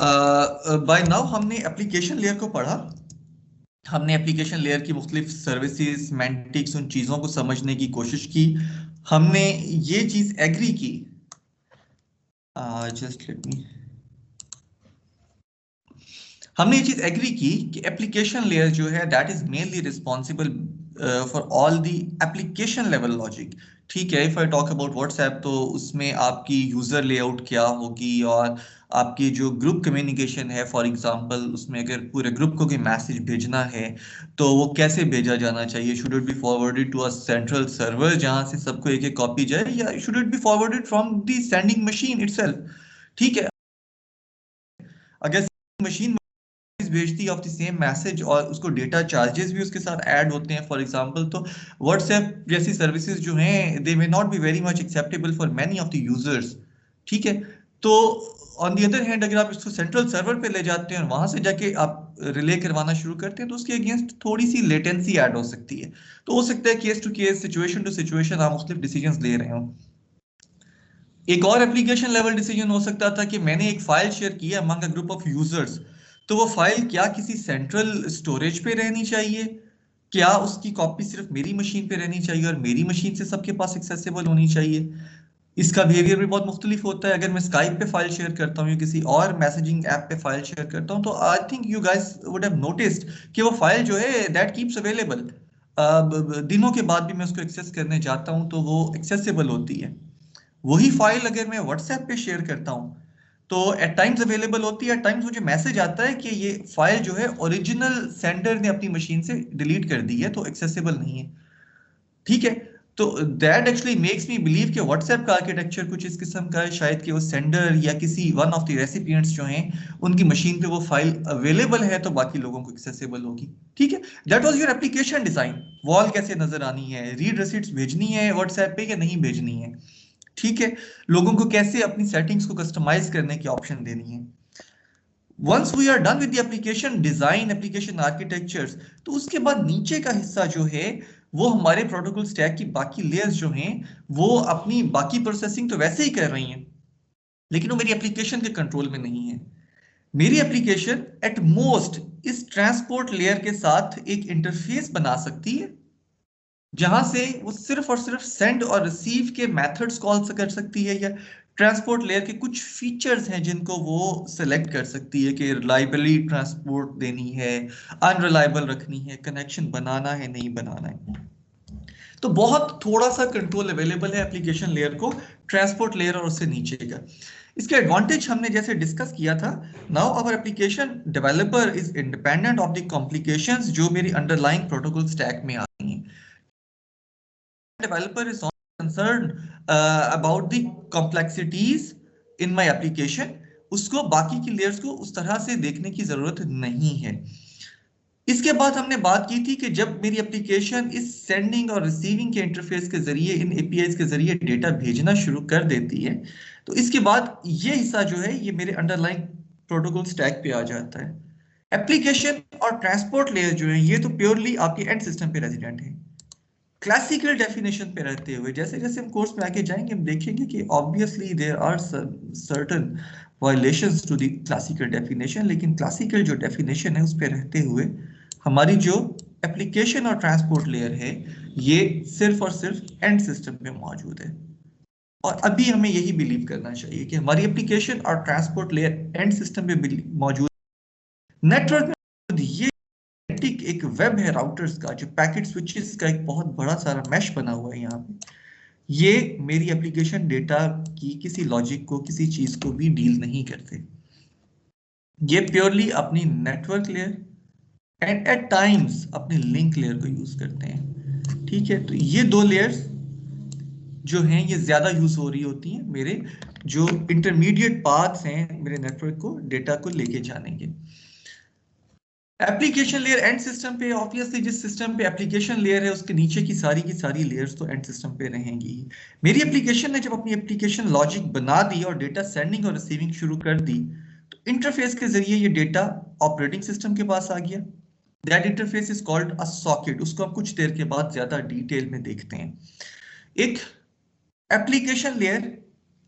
Bye now हमने application layer को पढ़ा। हमने एप्लीकेशन लेयर की मुख्तलिफ सर्विसेज, सेमेंटिक्स, उन चीज़ों को समझने की कोशिश की। हमने ये चीज़ एग्री की, जस्ट लेट मी, हमने ये चीज एग्री की कि एप्लीकेशन लेयर जो है that is mainly responsible for all the application level logic. ठीक है, if I talk about WhatsApp तो उसमें आपकी यूजर लेआउट क्या होगी, और आपकी जो ग्रुप कम्युनिकेशन है, फॉर एग्जांपल उसमें अगर पूरे ग्रुप को कोई मैसेज भेजना है तो वो कैसे भेजा जाना चाहिए। Should it be forwarded to a central server जहां से सबको एक एक कॉपी जाए, या should it be forwarded from the sending machine itself. ठीक है, अगर मशीन भेजती है ऑफ द सेम मैसेज और उसको डेटा चार्जेस भी उसके साथ ऐड होते हैं फॉर एग्जांपल, तो व्हाट्सएप जैसी सर्विसेज जो हैं they may not be very much acceptable for many of the users. ठीक है, तो ऑन दी अदर हैंड अगर आप इसको सेंट्रल सर्वर पे ले जाते हैं और वहां से जाके आप रिले करवाना शुरू करते हैं तो उसके अगेंस्ट थोड़ी सी लेटेंसी ऐड हो सकती है। तो हो सकता है case to case, situation to situation आप मुख्तलिफ डिसीजंस ले रहे हो। एक और एप्लीकेशन लेवल डिसीजन हो सकता था कि मैंने एक फाइल शेयर की है among a group of users, तो वो फाइल क्या किसी सेंट्रल स्टोरेज पे रहनी चाहिए, क्या उसकी कॉपी सिर्फ मेरी मशीन पे रहनी चाहिए और मेरी मशीन से सबके पास एक्सेसिबल होनी चाहिए। इसका बिहेवियर भी बहुत मुख्तलिफ होता है। अगर मैं स्काइप पे फाइल शेयर करता हूँ या किसी और मैसेजिंग ऐप पे फाइल शेयर करता हूँ तो I think you guys would have noticed कि वो फाइल जो है दैट कीप्स अवेलेबल, दिनों के बाद भी मैं उसको एक्सेस करने जाता हूँ तो वो एक्सेसिबल होती है। वही फाइल अगर मैं व्हाट्सएप पे शेयर करता हूँ तो एट टाइम्स अवेलेबल होती है, एट टाइम्स मुझे मैसेज आता है कि ये फाइल जो है ओरिजिनल सेंडर ने अपनी मशीन से डिलीट कर दी है तो एक्सेसिबल नहीं है। ठीक है, तो that actually makes me believe कि व्हाट्सएप का आर्किटेक्चर कुछ इस किस्म का है, शायद कि वो सेंडर या किसी वन ऑफ द रेसिपिएंट्स जो हैं उनकी मशीन पे वो फाइल अवेलेबल है तो बाकी लोगों को एक्सेसिबल होगी। ठीक है, that was your application design. Wall कैसे नजर आनी है, रीड रिसीट्स भेजनी है व्हाट्सएप पे या नहीं भेजनी है। ठीक है, लोगों को कैसे अपनी सेटिंग्स को कस्टमाइज करने की ऑप्शन देनी है। Once we are done with the application design, application architectures, तो उसके बाद नीचे का हिस्सा जो है वो हमारे प्रोटोकॉल स्टैक की बाकी लेयर्स जो हैं वो अपनी बाकी प्रोसेसिंग तो वैसे ही कर रही हैं, लेकिन वो मेरी एप्लीकेशन के कंट्रोल में नहीं है। मेरी एप्लीकेशन एट मोस्ट इस ट्रांसपोर्ट लेयर के साथ एक इंटरफेस बना सकती है जहां से वो सिर्फ और सिर्फ सेंड और रिसीव के मेथड्स कॉल कर सकती है, या ट्रांसपोर्ट लेयर के कुछ फीचर्स हैं जिनको वो सिलेक्ट कर सकती है कि रिलायबली ट्रांसपोर्ट देनी है, अनरिलायबल रखनी है, कनेक्शन बनाना है नहीं बनाना है। तो बहुत थोड़ा सा कंट्रोल अवेलेबल है एप्लीकेशन लेयर को ट्रांसपोर्ट लेयर और उससे नीचे का। इसके एडवांटेज हमने जैसे डिस्कस किया था, now our application developer is independent of the complications जो मेरी अंडरलाइंग प्रोटोकॉल स्टैक में आती हैं। Developer is not concerned about the complexities in my application, उसको बाकी की लेयर्स को उस तरह से देखने की जरूरत नहीं है। इसके बाद हमने बात की थी कि जब मेरी एप्लीकेशन इस सेंडिंग और रिसीविंग के इंटरफेस के जरिए, इन एपीआईज के जरिए डेटा भेजना शुरू कर देती है तो इसके बाद ये हिस्सा जो है ये मेरे अंडरलाइंग प्रोटोकॉल स्टैक पे आ जाता है। एप्लीकेशन और ट्रांसपोर्ट लेयर जो है ये तो प्योरली आपके एंड सिस्टम पे रेजिडेंट है। क्लासिकल डेफिनेशन पे रहते हुए जैसे जैसे हम कोर्स में आगे जाएंगे हम देखेंगे कि obviously there are certain violations to the classical definition, लेकिन क्लासिकल जो डेफिनेशन है उस पे रहते हुए हमारी जो एप्लीकेशन और ट्रांसपोर्ट लेयर है ये सिर्फ और सिर्फ एंड सिस्टम में मौजूद है। और अभी हमें यही बिलीव करना चाहिए कि हमारी एप्लीकेशन और ट्रांसपोर्ट लेयर एंड सिस्टम में मौजूद। नेटवर्क में ये एक वेब है राउटर्स का, जो पैकेट स्विचेस का एक बहुत बड़ा सारा मैश बना हुआ है यहाँ पे। ये मेरी एप्लीकेशन डेटा की किसी लॉजिक को, किसी चीज को भी डील नहीं करते। ये प्योरली अपनी network layer and at times अपने लिंक लेयर को यूज करते हैं। ठीक है, तो ये दो लेयर्स जो हैं ये ज्यादा यूज हो रही होती हैं मेरे जो इंटरमीडिएट पाथ्स हैं मेरे नेटवर्क को डेटा को लेके जाने के। एप्लीकेशन लेयर एंड सिस्टम पे, ऑब्वियसली जिस सिस्टम पे एप्लीकेशन लेयर है उसके नीचे की सारी लेयर्स तो एंड सिस्टम पे रहेंगी। मेरी एप्लीकेशन ने जब अपनी एप्लीकेशन लॉजिक बना दी और डेटा सेंडिंग और रिसीविंग शुरू कर दी तो इंटरफेस के जरिए ये डेटा ऑपरेटिंग सिस्टम के पास आ गया। That interface is called a socket, उसको हम कुछ देर के बाद ज्यादा डिटेल में देखते हैं। एक एप्लीकेशन लेयर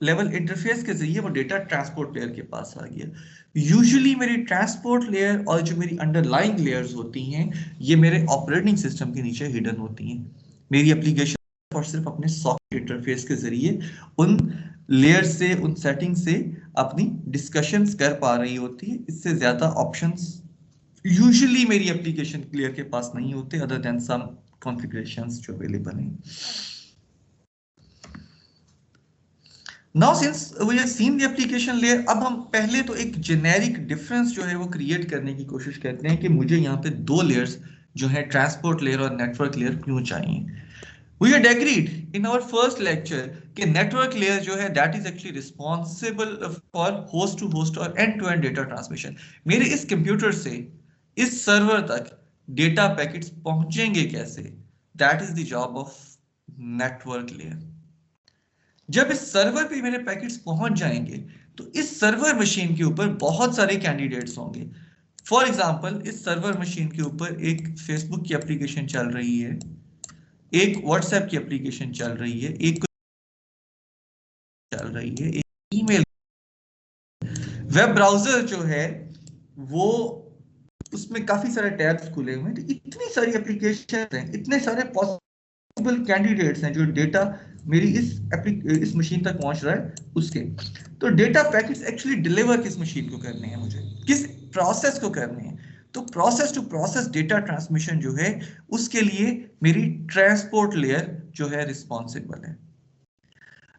लेवल इंटरफेस के जरिए वो डेटा ट्रांसपोर्ट लेयर के पास आ गया। यूजुअली मेरी ट्रांसपोर्ट लेयर और जो मेरी अंडरलाइंग लेयर्स होती हैं ये मेरे ऑपरेटिंग सिस्टम के नीचे हिडन होती हैं। मेरी एप्लीकेशन और सिर्फ अपने सॉफ्टवेयर इंटरफेस के जरिए उन लेयर से, उन सेटिंग से अपनी डिस्कशंस कर पा रही होती है। इससे ज्यादा ऑप्शंस यूजुअली मेरी एप्लीकेशन लेयर के पास नहीं होते, अदर देन सम कॉन्फ़िगरेशंस जो अवेलेबल हैं। Now since we have seen the application layer, अब हम पहले तो एक जेनेरिक डिफरेंस जो है वो क्रिएट करने की कोशिश करते हैं कि मुझे यहाँ पे दो लेयर्स जो है ट्रांसपोर्ट लेयर और नेटवर्क लेयर क्यों चाहिए। We had agreed in our first lecture कि network layer जो है that is actually responsible for host to host और end to end data transmission। मेरे इस कंप्यूटर से इस सर्वर तक डेटा पैकेट्स पहुंचेंगे कैसे, that is the job of network layer। जब इस सर्वर पे मेरे पैकेट्स पहुंच जाएंगे तो इस सर्वर मशीन के ऊपर बहुत सारे कैंडिडेट्स होंगे। फॉर एग्जाम्पल इस सर्वर मशीन के ऊपर एक फेसबुक की एप्लीकेशन चल रही है, एक व्हाट्सएप की एप्लीकेशन चल रही है, एक ईमेल, वेब ब्राउजर जो है वो उसमें काफी सारे टैब्स खुले हुए हैं। तो इतनी सारी एप्लीकेशन हैं, इतने सारे पॉसिबल कैंडिडेट्स हैं जो डेटा मेरी इस मशीन तक पहुंच रहा है उसके। तो डेटा पैकेट्स एक्चुअली डिलीवर किस मशीन को करने हैं, मुझे किस प्रोसेस को करने हैं। तो process to process data transmission जो है उसके लिए मेरी ट्रांसपोर्ट लेयर जो है रिस्पॉन्सिबल है।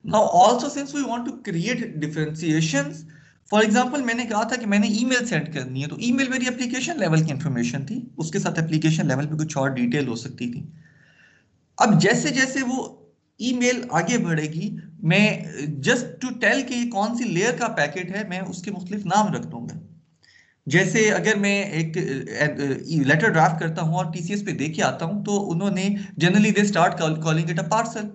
Now also since we want to create differentiations, for example मैंने कहा था कि मैंने ईमेल सेंड करनी है, तो ईमेल मेरी एप्लीकेशन लेवल की इंफॉर्मेशन थी, उसके साथ एप्लीकेशन लेवल पे कुछ और डिटेल हो सकती थी। अब जैसे जैसे वो ईमेल आगे बढ़ेगी, मैं जस्ट टू टेल कि ये कौन सी लेयर का पैकेट है मैं उसके मुख्तलिफ नाम रख दूंगा। जैसे अगर मैं एक लेटर ड्राफ्ट करता हूँ और टीसीएस पे दे के आता हूँ तो उन्होंने generally they start calling it a parcel.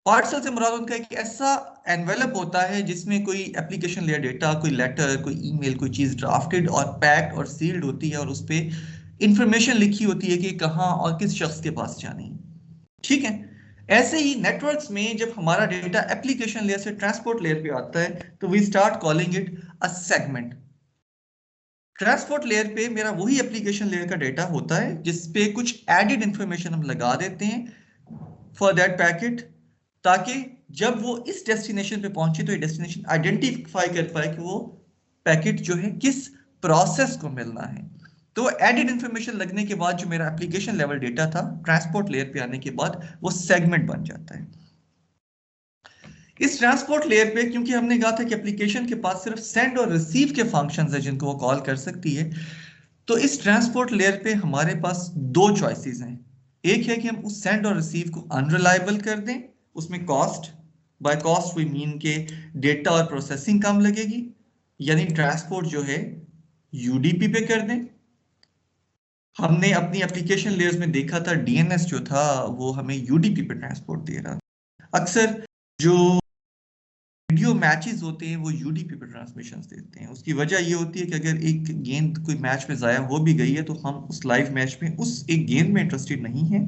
Parcel से मुराद उनका एक ऐसा एनवेलप होता है जिसमें कोई एप्लीकेशन लेयर डेटा, कोई लेटर, कोई ईमेल, कोई चीज ड्राफ्टेड और पैक्ड और सील्ड होती है और उस पे इंफॉर्मेशन लिखी होती है कि कहाँ और किस शख्स के पास जानी है। ठीक है, ऐसे ही नेटवर्क्स में जब हमारा डेटा एप्लीकेशन लेयर से ट्रांसपोर्ट लेयर पे आता है तो we start calling it a segment. Transport layer पे मेरा वही एप्लीकेशन लेयर का डेटा होता है जिसपे कुछ एडेड इंफॉर्मेशन हम लगा देते हैं फॉर दैट पैकेट, ताकि जब वो इस डेस्टिनेशन पे पहुंचे तो ये डेस्टिनेशन आइडेंटिफाई कर पाए कि वो पैकेट जो है किस प्रोसेस को मिलना है। तो एडेड इंफॉर्मेशन लगने के बाद जो मेरा एप्लीकेशन लेवल डेटा था ट्रांसपोर्ट लेयर पे आने के बाद वो सेगमेंट बन जाता है। इस ट्रांसपोर्ट लेयर पे क्योंकि हमने कहा था कि एप्लीकेशन के पास सिर्फ सेंड और रिसीव के फंक्शंस हैं जिनको वो कॉल कर सकती है, तो इस ट्रांसपोर्ट लेयर पे हमारे पास दो चॉइसेस हैं। एक है कि हम उस सेंड और रिसीव को अनरिलायबल कर दें, उसमें cost, by cost we mean के डेटा और प्रोसेसिंग कम लगेगी, यानी ट्रांसपोर्ट जो है यूडीपी पे कर दें। हमने अपनी एप्लीकेशन लेयर्स में देखा था डीएनएस जो था वो हमें यूडीपी पे ट्रांसपोर्ट दे रहा था। अक्सर जो वीडियो मैचेस होते हैं वो यूडीपी पे ट्रांसमिशन देते हैं। उसकी वजह ये होती है कि अगर एक गेंद कोई मैच में जाया हो भी गई है तो हम उस लाइव मैच में उस एक गेंद में इंटरेस्टेड नहीं है,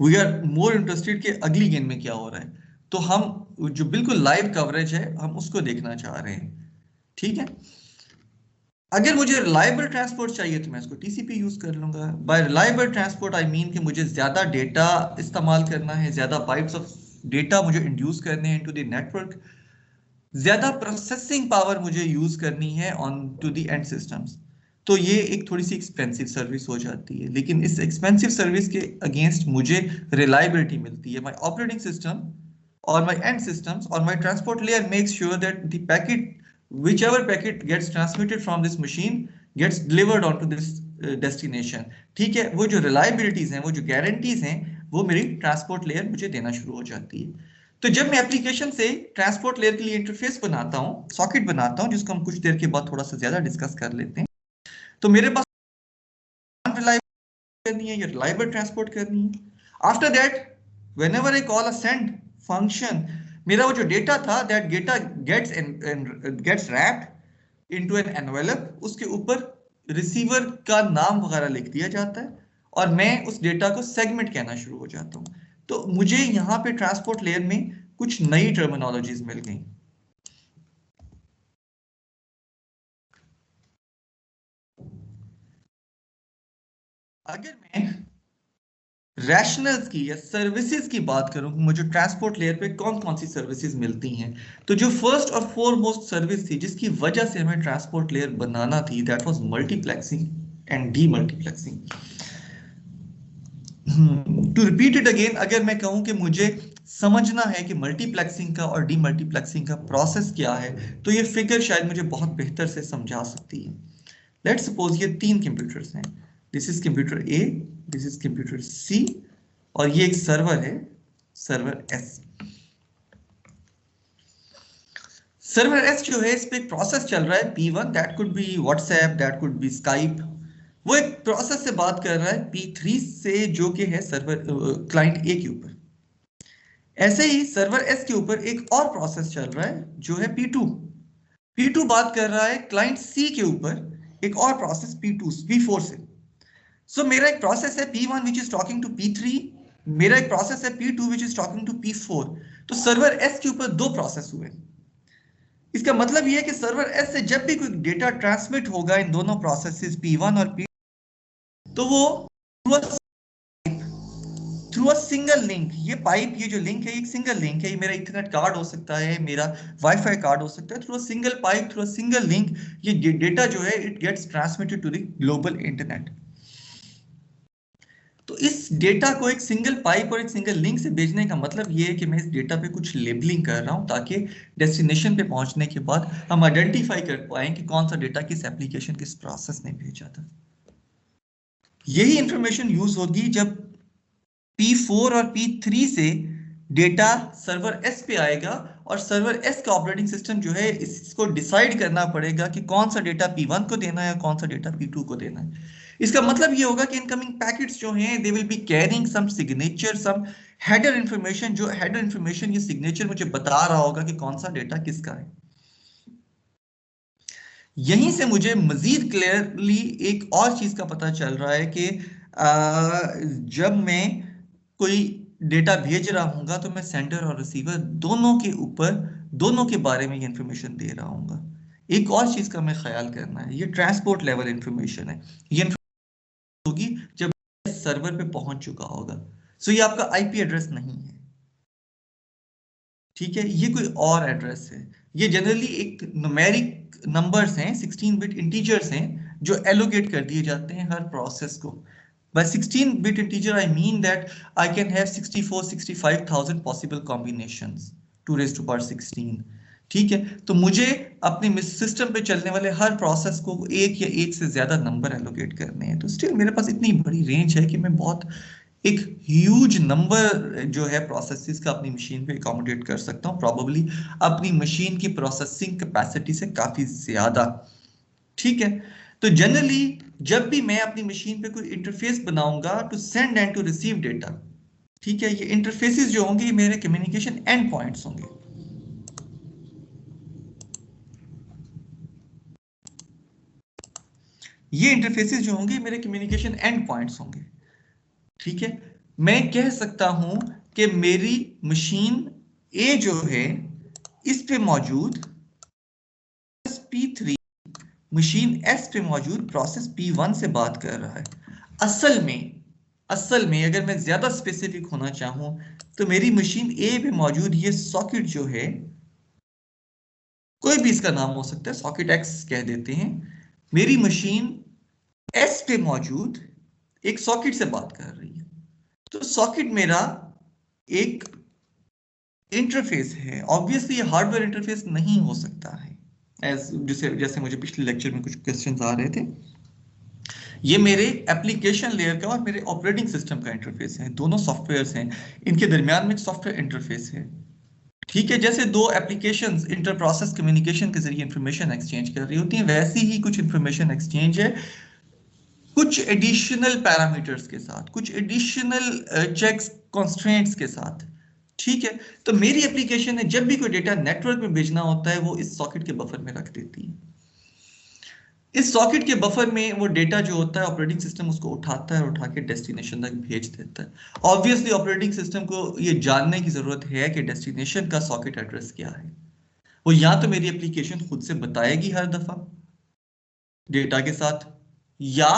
वी आर मोर इंटरेस्टेड कि अगली गेंद में क्या हो रहा है। तो हम जो बिल्कुल लाइव कवरेज है हम उसको देखना चाह रहे हैं। ठीक है, अगर मुझे रिलायबल ट्रांसपोर्ट चाहिए तो मैं इसको टीसीपी यूज कर लूंगा। By reliable transport I mean कि मुझे ज्यादा डेटा इस्तेमाल करना है, ज्यादा बाइट्स ऑफ डेटा मुझे इंड्यूस करने हैं इनटू द नेटवर्क, ज्यादा प्रोसेसिंग पावर मुझे यूज करनी है on to the end systems. तो ये एक थोड़ी सी एक्सपेंसिव सर्विस हो जाती है, लेकिन इस एक्सपेंसिव सर्विस के अगेंस्ट मुझे रिलायबिलिटी मिलती है। माय ऑपरेटिंग सिस्टम और माय एंड सिस्टम्स और my transport layer makes sure that the packet whichever packet gets transmitted from this machine gets delivered onto this destination। ठीक है, वो जो रिलायबिलिटीज हैं, वो जो गारंटीज हैं, वो मेरी ट्रांसपोर्ट लेयर मुझे देना शुरू हो जाती है। तो जब मैं एप्लीकेशन से ट्रांसपोर्ट लेयर के लिए इंटरफेस बनाता हूँ, सॉकेट बनाता हूँ, जिसको हम कुछ देर के बाद थोड़ा सा ज्यादा डिस्कस कर लेते हैं, तो मेरे पास अनरिलायबल करनी है या रिलायबल ट्रांसपोर्ट करनी है। After that whenever I call a send function, मेरा वो जो डेटा था that data gets wrapped into an envelope, उसके ऊपर रिसीवर का नाम वगैरह लिख दिया जाता है और मैं उस डेटा को सेगमेंट कहना शुरू हो जाता हूँ। तो मुझे यहाँ पे ट्रांसपोर्ट लेयर में कुछ नई टर्मिनोलॉजीज मिल गई। अगर मैं रैशनल्स की या सर्विसेज की बात करूं, मुझे ट्रांसपोर्ट लेयर पे कौन कौन सी सर्विसेज मिलती हैं, तो जो फर्स्ट और फोरमोस्ट सर्विस थी जिसकी वजह से हमें ट्रांसपोर्ट लेयर बनाना थी, that was multiplexing and demultiplexing. To repeat it again, अगर मैं कहूं कि मुझे समझना है कि मल्टीप्लेक्सिंग का और डीमल्टीप्लेक्सिंग का प्रोसेस क्या है, तो ये फिगर शायद मुझे बहुत बेहतर से समझा सकती है। लेट्स सपोज ये तीन कंप्यूटर्स हैं, this is computer A, this is computer C, और ये एक सर्वर है, सर्वर एस। सर्वर एस जो है, इस पे एक प्रोसेस चल रहा है P1, that could B WhatsApp, that could B Skype. वो एक प्रोसेस से बात कर रहा है P3 से, जो कि है सर्वर क्लाइंट ए के ऊपर। ऐसे ही सर्वर एस के ऊपर एक और प्रोसेस चल रहा है जो है P2। P2 बात कर रहा है क्लाइंट सी के ऊपर एक और प्रोसेस P4 से। सो मेरा एक प्रोसेस है P1 which is talking to P3, मेरा एक प्रोसेस है P2 which is talking to P4। तो सर्वर एस के ऊपर दो प्रोसेस हुए। इसका मतलब यह है कि सर्वर एस से जब भी कोई डेटा ट्रांसमिट होगा इन दोनों प्रोसेसेस P1 और P, तो वो थ्रू अ सिंगल लिंक, ये पाइप, ये जो लिंक है, एक सिंगल लिंक है, ये मेरा इंटरनेट कार्ड हो सकता है, मेरा वाईफाई कार्ड हो सकता है, through a single pipe, through a single link, ये डेटा जो है it gets transmitted to the global internet. तो इस डेटा को एक सिंगल पाइप और एक सिंगल लिंक से भेजने का मतलब ये है कि मैं इस डेटा पे कुछ लेबलिंग कर रहा हूं, ताकि डेस्टिनेशन पे पहुंचने के बाद हम आइडेंटिफाई कर पाए कि कौन सा डेटा किस एप्लीकेशन, किस प्रोसेस ने भेजा था। यही इंफॉर्मेशन यूज होगी जब P4 और P3 से डेटा सर्वर एस पे आएगा, और सर्वर एस का ऑपरेटिंग सिस्टम जो है इसको डिसाइड करना पड़ेगा कि कौन सा डेटा P1 को देना है और कौन सा डेटा P2 को देना है। इसका मतलब ये होगा कि इनकमिंग पैकेट्स जो हैं they will be carrying some signature, some header information, जो हेडर इंफॉर्मेशन, ये सिग्नेचर मुझे बता रहा होगा कि कौन सा डेटा किसका है। यहीं से मुझे मजीद क्लियरली एक और चीज का पता चल रहा है कि जब मैं कोई डेटा भेज रहा हूँगा तो मैं सेंडर और रिसीवर दोनों के ऊपर, दोनों के बारे में ये इंफॉर्मेशन दे रहा हूँगा। एक और चीज का मैं ख्याल करना है, ये ट्रांसपोर्ट लेवल इंफॉर्मेशन है, ये होगी जब सर्वर पे पहुंच चुका होगा। सो ये आपका आईपी एड्रेस नहीं है, ठीक है, ये कोई और एड्रेस है। ये जनरली एक न्यूमेरिक नंबर्स हैं, 16 बिट इंटीजर्स हैं, जो एलोकेट कर दिए जाते हैं हर प्रोसेस को। By 16-bit integer, I mean that I can have 64, 65,000 possible combinations, 2 raised to power 16। ठीक है, तो मुझे अपने सिस्टम पे चलने वाले हर प्रोसेस को एक या एक से ज्यादा नंबर एलोकेट करने हैं। तो स्टिल मेरे पास इतनी बड़ी रेंज है कि मैं बहुत एक ह्यूज नंबर जो है प्रोसेसेस का अपनी मशीन पे अकोमोडेट कर सकता हूँ, प्रॉबली अपनी मशीन की प्रोसेसिंग कैपेसिटी से काफी ज्यादा। ठीक है, तो जनरली जब भी मैं अपनी मशीन पे कोई इंटरफेस बनाऊंगा to send and to receive data, ठीक है, ये इंटरफेसेस जो होंगे ये मेरे कम्युनिकेशन एंड पॉइंट्स होंगे। ये इंटरफेसेस जो होंगे मेरे कम्युनिकेशन एंड पॉइंट्स होंगे। ठीक है, मैं कह सकता हूं कि मेरी मशीन ए जो है इस पे मौजूद P3 मशीन एस पे मौजूद प्रोसेस P1 से बात कर रहा है। असल में अगर मैं ज्यादा स्पेसिफिक होना चाहूं तो मेरी मशीन ए पे मौजूद ये सॉकेट जो है, कोई भी इसका नाम हो सकता है, सॉकेट एक्स कह देते हैं, मेरी मशीन एस पे मौजूद एक सॉकेट से बात कर रही है। तो सॉकेट मेरा एक इंटरफेस है। ऑब्वियसली ये हार्डवेयर इंटरफेस नहीं हो सकता है, एज जैसे जैसे मुझे पिछले लेक्चर में कुछ क्वेश्चंस आ रहे थे। ये मेरे एप्लीकेशन लेयर का और मेरे ऑपरेटिंग सिस्टम का इंटरफेस है, दोनों सॉफ्टवेयर्स हैं, इनके दरमियान में एक सॉफ्टवेयर इंटरफेस है। ठीक है, जैसे दो एप्लीकेशंस इंटर प्रोसेस कम्युनिकेशन के जरिए इंफॉर्मेशन एक्सचेंज कर रही होती हैं, वैसी ही कुछ इंफॉर्मेशन एक्सचेंज है, कुछ एडिशनल पैरामीटर्स के साथ, कुछ एडिशनल चेक्स कॉन्स्ट्रेंट्स के साथ। ठीक है, तो मेरी एप्लीकेशन है जब भी कोई डेटा नेटवर्क में भेजना होता है वो इस सॉकेट के बफर में रख देती है। इस सॉकेट के बफर में वो डेटा जो होता है ऑपरेटिंग सिस्टम उसको उठाता है और उठा के डेस्टिनेशन तक भेज देता है। ऑब्वियसली ऑपरेटिंग सिस्टम को ये जानने की जरूरत है कि डेस्टिनेशन का सॉकेट एड्रेस क्या है। वो या तो मेरी एप्लीकेशन खुद से बताएगी हर दफा डेटा के साथ, या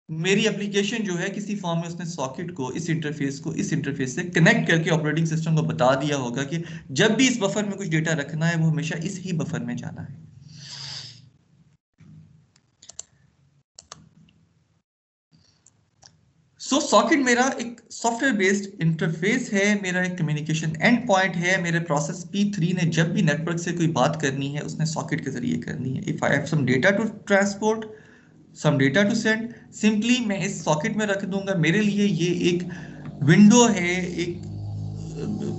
मेरी एप्लीकेशन जो है किसी फॉर्म में उसने सॉकेट को इस इंटरफेस से कनेक्ट करके ऑपरेटिंग सिस्टम को बता दिया होगा कि जब भी इस बफर में कुछ डेटा रखना है वो हमेशा इस ही बफर में जाना है। सॉकेट मेरा एक सॉफ्टवेयर बेस्ड इंटरफेस है, मेरा एक कम्युनिकेशन एंड पॉइंट है। मेरे प्रोसेस P3 ने जब भी नेटवर्क से कोई बात करनी है उसने सॉकेट के जरिए करनी है। If I have some data to transport, some data to send, simply मैं इस सॉकेट में रख दूंगा। मेरे लिए ये एक विंडो है, एक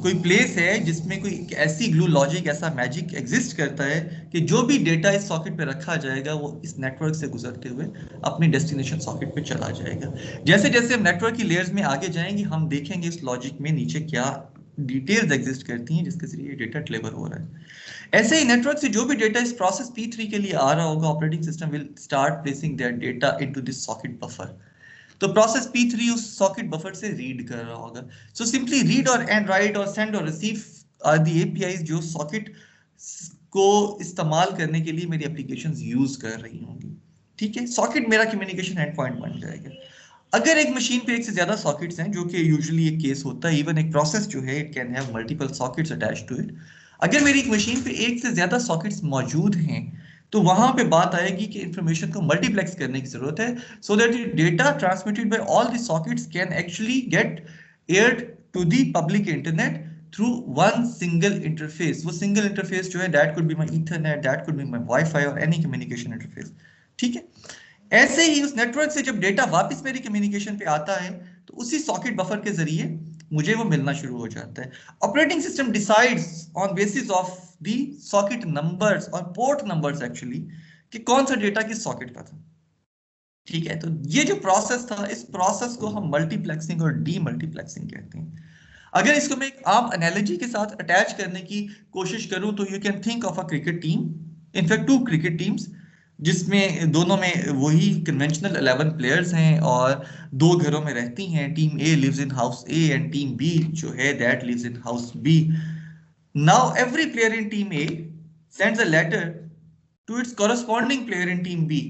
कोई प्लेस है जिसमें कोई ऐसी ग्लू लॉजिक, ऐसा मैजिक एग्जिस्ट करता है कि जो भी डेटा इस सॉकेट पे रखा जाएगा वो इस नेटवर्क से गुजरते हुए अपनी डेस्टिनेशन सॉकेट पे चला जाएगा। जैसे जैसे हम नेटवर्क की लेयर्स में आगे जाएंगे हम देखेंगे इस लॉजिक में नीचे क्या डिटेल्स एग्जिस्ट करती हैं जिसके जरिए डेटा डिलीवर हो रहा है। ऐसे ही नेटवर्क से जो भी डेटा इस प्रोसेस P3 के लिए आ रहा होगा, operating system will start placing that data into this socket buffer. तो प्रोसेस P3 उस सॉकेट बफर से रीड कर रहा होगा। सो सिंपली रीड और एंड राइट और सेंड और रिसीव आर द एपीआईज जो सॉकेट को इस्तेमाल करने के लिए मेरी एप्लीकेशंस यूज कर रही होंगी। ठीक है, सॉकेट मेरा कम्युनिकेशन एंड पॉइंट बन जाएगा। अगर एक मशीन पे एक से ज्यादा सॉकेट्स हैं, जो कि यूजुअली एक केस होता है, इवन एक प्रोसेस जो है it can have multiple sockets attached to it. अगर मेरी एक मशीन पे एक से ज्यादा सॉकेट्स मौजूद हैं तो वहां पे बात आएगी कि इंफॉर्मेशन को मल्टीप्लेक्स करने की जरूरत है, so that the data transmitted by all the sockets can actually get aired to the public internet through one single interface. वो सिंगल इंटरफेस जो है that could be my ethernet, that could be my wifi और any communication interface. ठीक है, ऐसे ही उस network से जब डेटा वापस मेरी कम्युनिकेशन पे आता है तो उसी सॉकेट बफर के जरिए मुझे वो मिलना शुरू हो जाता है। Operating system decides on basis of the socket numbers और पोर्ट नंबर्स एक्चुअली कि कौन सा डेटा किस सॉकेट का था। ठीक है, तो ये जो प्रोसेस था इस प्रोसेस को हम मल्टीप्लेक्सिंग और डीमल्टीप्लेक्सिंग कहते हैं। अगर इसको मैं एक आम एनालॉजी के साथ अटैच करने की कोशिश करूं तो you can think of a cricket team, in fact two cricket teams, जिसमें दोनों में वही कन्वेंशनल 11 प्लेयर्स हैं और दो घरों में रहती हैं। Team A lives in house A and team B जो है that lives in house B. Now every player in team A sends a letter to its corresponding player in team B.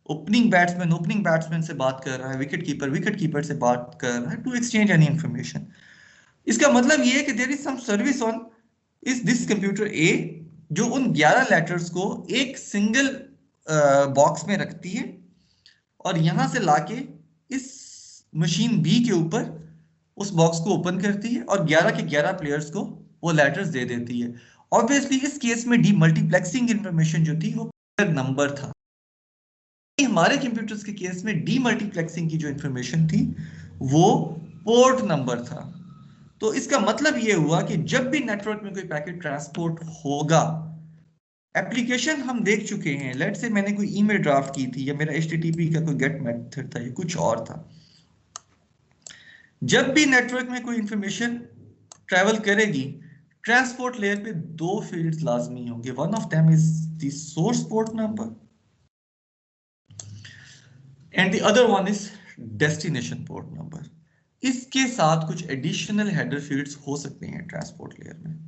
Opening batsman से बात कर रहा है, wicket keeper से बात कर रहा है टू एक्सचेंज एनी इंफॉर्मेशन। इसका मतलब ये है कि there is some service on इस दिस कंप्यूटर ए जो उन 11 लेटर्स को एक सिंगल बॉक्स में रखती है और यहां से लाके इस मशीन बी के ऊपर उस बॉक्स को ओपन करती है और 11 के 11 प्लेयर्स को वो लेटर्स दे देती है। ऑब्वियसली इस केस में डीमल्टीप्लेक्सिंग इंफॉर्मेशन जो थी वो नंबर था। हमारे कंप्यूटर्स के केस में डीमल्टीप्लेक्सिंग की जो इंफॉर्मेशन थी वो पोर्ट नंबर था। तो इसका मतलब ये हुआ कि जब भी नेटवर्क में कोई पैकेट ट्रांसपोर्ट होगा, एप्लीकेशन हम देख चुके हैं, लेट से मैंने कोई ईमेल ड्राफ्ट की थी या मेरा HTTP का कोई गेट मेथड था या कुछ और था। जब भी नेटवर्क में कोई इंफॉर्मेशन ट्रेवल करेगी ट्रांसपोर्ट लेयर पे दो फील्ड्स लाजमी होंगे। One of them is the source port number and the other one is destination port number. इसके साथ कुछ एडिशनल हेडर फील्ड्स हो सकते हैं ट्रांसपोर्ट लेयर में।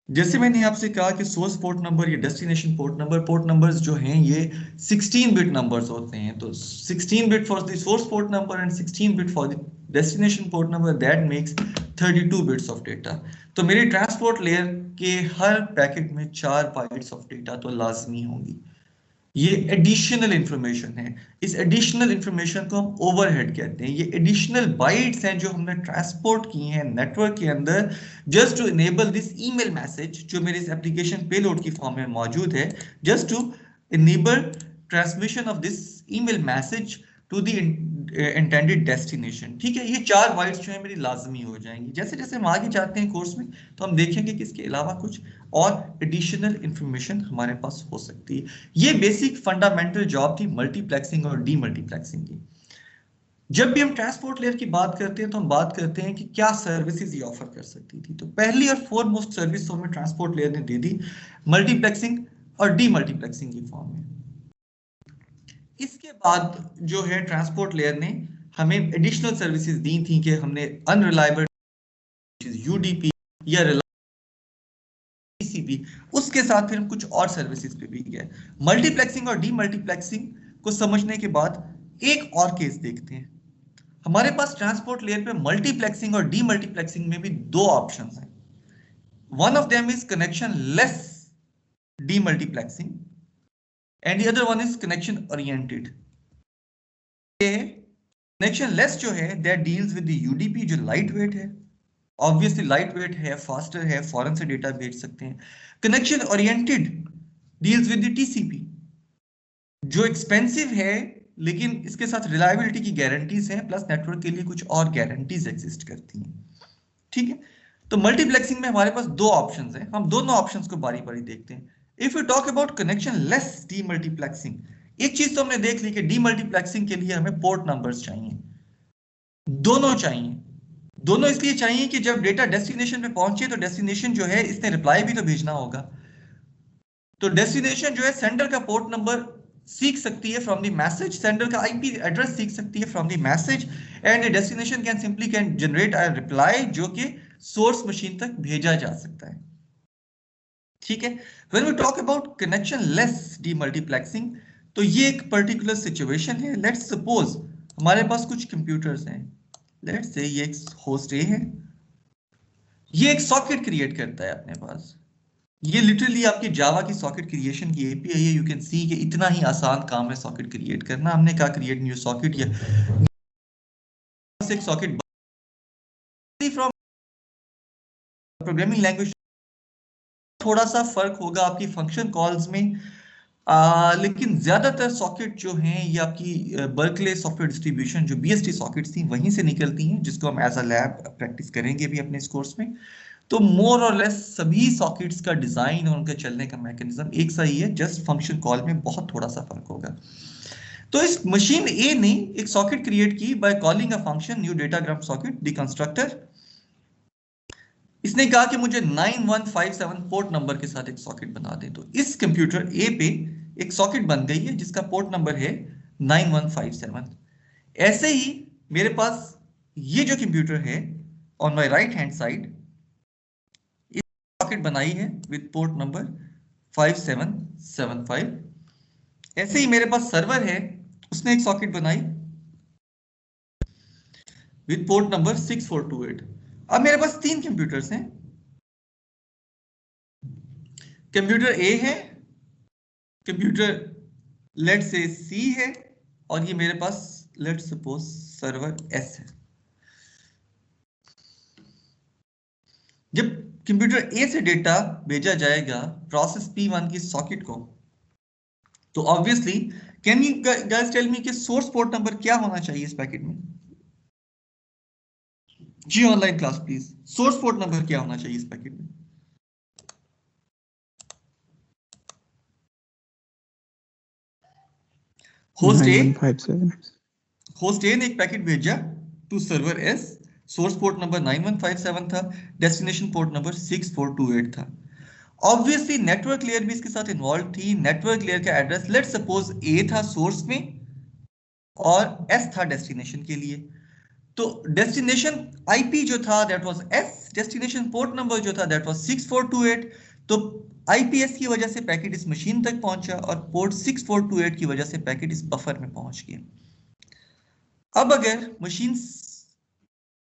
जैसे मैंने आपसे कहा कि सोर्स पोर्ट नंबर या डेस्टिनेशन पोर्ट नंबर्स जो हैं ये 16 बिट नंबर्स होते हैं। तो 16 bit for the source port number and 16 bit for the destination port number, that makes 32 bits of data. तो मेरी ट्रांसपोर्ट लेयर के हर पैकेट में 4 बाइट्स ऑफ डेटा तो लाजमी होंगी। ये एडिशनल इंफॉर्मेशन है। इस एडिशनल इंफॉर्मेशन को हम ओवरहेड कहते हैं। ये एडिशनल बाइट्स हैं जो हमने ट्रांसपोर्ट किए हैं नेटवर्क के अंदर just to enable this email message जो मेरे इस एप्लीकेशन पेलोड की फॉर्म में मौजूद है, just to enable transmission of this email message to the intended destination. ठीक है, ये 4 बाइट्स जो है मेरी लाजमी हो जाएंगी। जैसे जैसे हम आगे जाते हैं कोर्स में तो हम देखेंगे कि इसके अलावा कुछ और एडिशनल इंफॉर्मेशन हमारे पास हो सकती है। ये बेसिक फंडामेंटल जॉब थी मल्टीप्लेक्सिंग और डीमल्टीप्लेक्सिंग की। जब भी हम ट्रांसपोर्ट लेयर की बात करते हैं तो हम बात करते हैं कि क्या सर्विसेज ये ऑफर कर सकती थी। तो पहली और फोरमोस्ट सर्विस तो हमें ट्रांसपोर्ट लेयर ने दे दी, मल्टीप्लेक्सिंग और डीमल्टीप्लेक्सिंग की फॉर्म में। इसके बाद जो है ट्रांसपोर्ट लेयर ने हमें एडिशनल सर्विसेज दी थी कि हमने अनरिलायबल यूडीपी या टीसीपी, उसके साथ फिर हम कुछ और सर्विसेज पे भी गए। मल्टीप्लेक्सिंग और डीमल्टीप्लेक्सिंग को समझने के बाद एक और केस देखते हैं। हमारे पास ट्रांसपोर्ट लेयर पे मल्टीप्लेक्सिंग और डीमल्टीप्लेक्सिंग में भी दो ऑप्शंस हैं। One of them is connection less demultiplexing and the other one is connection oriented. Connection less जो है that deals with the UDP, जो लाइट वेट है, ऑब्वियसली लाइट वेट है, फास्टर है, फॉरन से डेटा भेज सकते हैं। Connection oriented deals with the TCP, जो एक्सपेंसिव है लेकिन इसके साथ रिलायबिलिटी की गारंटीज हैं, प्लस नेटवर्क के लिए कुछ और गारंटीज एग्जिस्ट करती हैं। ठीक है, तो मल्टीप्लेक्सिंग में हमारे पास दो ऑप्शंस हैं, हम दोनों ऑप्शंस को बारी बारी देखते हैं। If you talk about connectionless demultiplexing, एक चीज तो हमने देख ली कि डीमल्टीप्लेक्सिंग के लिए हमें पोर्ट नंबर्स चाहिए, दोनों चाहिए। दोनों इसलिए चाहिए कि जब डेटा डेस्टिनेशन पे पहुंचे तो डेस्टिनेशन जो है इसने रिप्लाई भी तो भेजना होगा। तो डेस्टिनेशन जो है सेंडर का पोर्ट नंबर सीख सकती है फ्रॉम द मैसेज, सेंडर का आईपी एड्रेस सीख सकती है from the message, and destination can simply can generate a reply जो कि सोर्स मशीन तक भेजा जा सकता है। ठीक है, when we talk about connectionless demultiplexing, तो ये एक पर्टिकुलर सिचुएशन है। लेट्स सपोज हमारे पास कुछ कंप्यूटर्स हैं, लेट्स से ये एक होस्ट ए है, ये एक सॉकेट क्रिएट करता है अपने पास। ये लिटरली आपकी जावा की सॉकेट क्रिएशन की एपीआई है। यू कैन सी कि इतना ही आसान काम है सॉकेट क्रिएट करना। हमने कहा क्रिएट न्यू सॉकेट, या एक सॉकेट फ्रॉम प्रोग्रामिंग लैंग्वेज, थोड़ा सा फर्क होगा आपकी फंक्शन कॉल्स में, लेकिन ज्यादातर सॉकेट जो हैं ये आपकी बर्कले सॉफ्टवेयर डिस्ट्रीब्यूशन जो बीएसटी सॉकेट्स थी वहीं से निकलती हैं, जिसको हम एज अ लैब प्रैक्टिस करेंगे भी अपने इस कोर्स में। तो मोर और लेस सभी सॉकेट्स का डिजाइन और उनके चलने का मैकेनिज्म एक सा ही है, जस्ट फंक्शन कॉल में बहुत थोड़ा सा फर्क होगा। तो इस मशीन ए ने एक सॉकेट क्रिएट की by calling a function new datagram socket the constructor. इसने कहा कि मुझे 9157 पोर्ट नंबर के साथ एक सॉकेट बना दे। तो इस कंप्यूटर ए पे एक सॉकेट बन गई है जिसका पोर्ट नंबर है 9157। ऐसे ही मेरे पास ये जो कंप्यूटर है on my right hand side socket बनाई है विद पोर्ट नंबर 5775। ऐसे ही मेरे पास सर्वर है, उसने एक सॉकेट बनाई विद पोर्ट नंबर 6428। अब मेरे पास तीन कंप्यूटर्स हैं, कंप्यूटर ए है, कंप्यूटर लेट से सी है, और ये मेरे पास लेट सपोज सर्वर एस है। जब कंप्यूटर ए से डेटा भेजा जाएगा प्रोसेस P1 की सॉकेट को, तो obviously can you guys tell me कि सोर्स पोर्ट नंबर क्या होना चाहिए इस पैकेट में? जी online class please, source port number क्या होना चाहिए इस पैकेट में? होस्ट ए 9157 ने एक पैकेट भेजा to server S, source port number 9157 था, डेस्टिनेशन पोर्ट नंबर 6428 था। ऑब्वियसली नेटवर्क लेयर भी इसके साथ इन्वॉल्व थी। नेटवर्क लेयर का एड्रेस लेट सपोज ए था सोर्स में और एस था डेस्टिनेशन के लिए। तो डेस्टिनेशन आईपी जो था that was S, destination port number जो था दैट वाज 6428। तो आईपीएस की वजह से पैकेट इस मशीन तक पहुंचा और पोर्ट 6428 की वजह से पैकेट इस बफर में पहुंच गया। अब अगर मशीन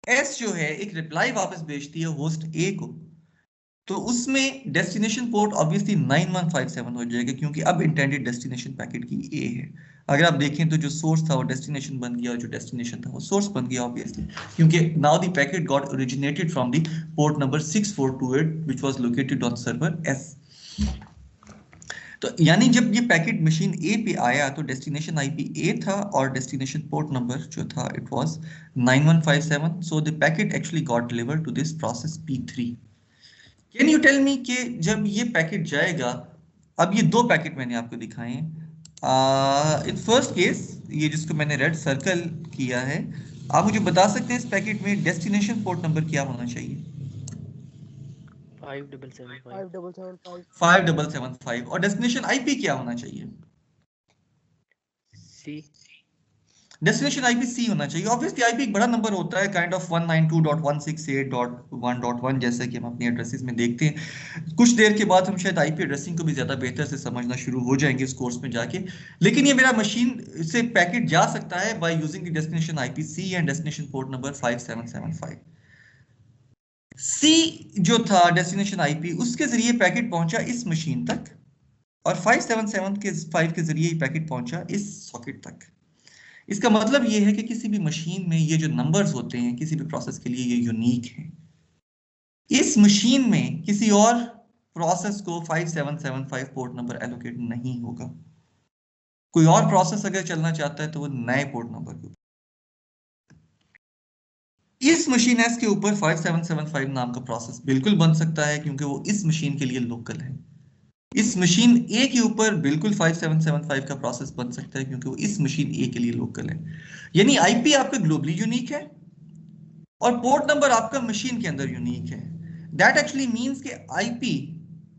एस जो है एक रिप्लाई वापस भेजती है होस्ट ए को, तो उसमें डेस्टिनेशन पोर्ट ऑब्वियसली 9157 हो जाएगा, क्योंकि अब इंटेंडेड डेस्टिनेशन पैकेट की ए है। अगर आप देखें तो जो सोर्स था वो डेस्टिनेशन बन गया और जो डेस्टिनेशन था वो सोर्स बन गया ऑब्वियसली, क्योंकि now the packet got originated from the port number 6428 which was located on server S. तो यानी जब ये पैकेट मशीन ए पे आया तो डेस्टिनेशन आईपी ए था और डेस्टिनेशन पोर्ट नंबर जो था it was 9157। So the packet actually got delivered to this process P3। Can you tell me कि जब ये पैकेट जाएगा, अब ये दो पैकेट मैंने आपको दिखाए हैं, इन फर्स्ट केस, ये जिसको मैंने रेड सर्कल किया है, आप मुझे बता सकते हैं इस पैकेट में डेस्टिनेशन पोर्ट नंबर क्या होना चाहिए? 5775 5775। और डेस्टिनेशन आईपी क्या होना चाहिए? सी। डेस्टिनेशन आईपी सी होना चाहिए। ऑब्वियसली आईपी एक बड़ा नंबर होता है, काइंड ऑफ 192.168.1.1 जैसे कि हम अपनी एड्रेसेस में देखते हैं। कुछ देर के बाद हम शायद आईपी एड्रेसिंग को भी ज्यादा बेहतर से समझना शुरू हो जाएंगे इस कोर्स में जाके। लेकिन ये मेरा मशीन से पैकेट जा सकता है by using the destination IP C and destination port number 5775। C जो था डेस्टिनेशन आईपी, उसके जरिए पैकेट पहुंचा इस मशीन तक, और 577 के जरिए पैकेट पहुंचा इस सॉकेट तक। इसका मतलब ये है कि किसी भी मशीन में ये जो नंबर्स होते हैं किसी भी प्रोसेस के लिए ये यूनिक है। इस मशीन में किसी और प्रोसेस को 5775 पोर्ट नंबर एलोकेट नहीं होगा। कोई और प्रोसेस अगर चलना चाहता है तो वो नए पोर्ट नंबर के, इस मशीन एस के ऊपर 5775 नाम का प्रोसेस बिल्कुल बन सकता है क्योंकि वो इस मशीन के लिए लोकल है। इस मशीन ए के ऊपर बिल्कुल 5775 का प्रोसेस बन सकता है क्योंकि वो इस मशीन ए के लिए लोकल है। यानी आईपी आपका ग्लोबली यूनिक है और पोर्ट नंबर आपका मशीन के अंदर यूनिक है। दैट एक्चुअली मींस कि आईपी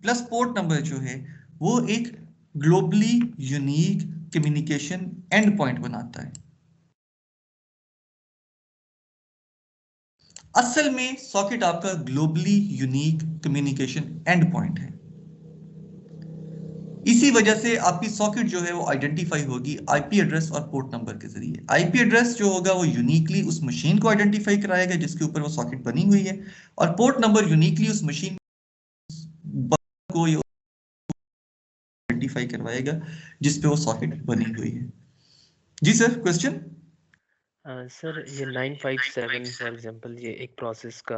प्लस पोर्ट नंबर जो है वो एक globally unique communication and point बनाता है। असल में सॉकेट आपका globally unique communication and point है। इसी वजह से आपकी सॉकेट जो है वो आइडेंटिफाई होगी आईपी एड्रेस और पोर्ट नंबर के जरिए। आईपी एड्रेस जो होगा वो यूनिकली उस मशीन को आइडेंटिफाई कराएगा जिसके ऊपर वो सॉकेट बनी हुई है, और पोर्ट नंबर यूनिकली उस मशीन को आइडेंटिफाई करवाएगा जिस पे वो सॉकेट बनी हुई है। जी सर, क्वेश्चन। सर ये 957 फॉर एग्जांपल ये एक प्रोसेस का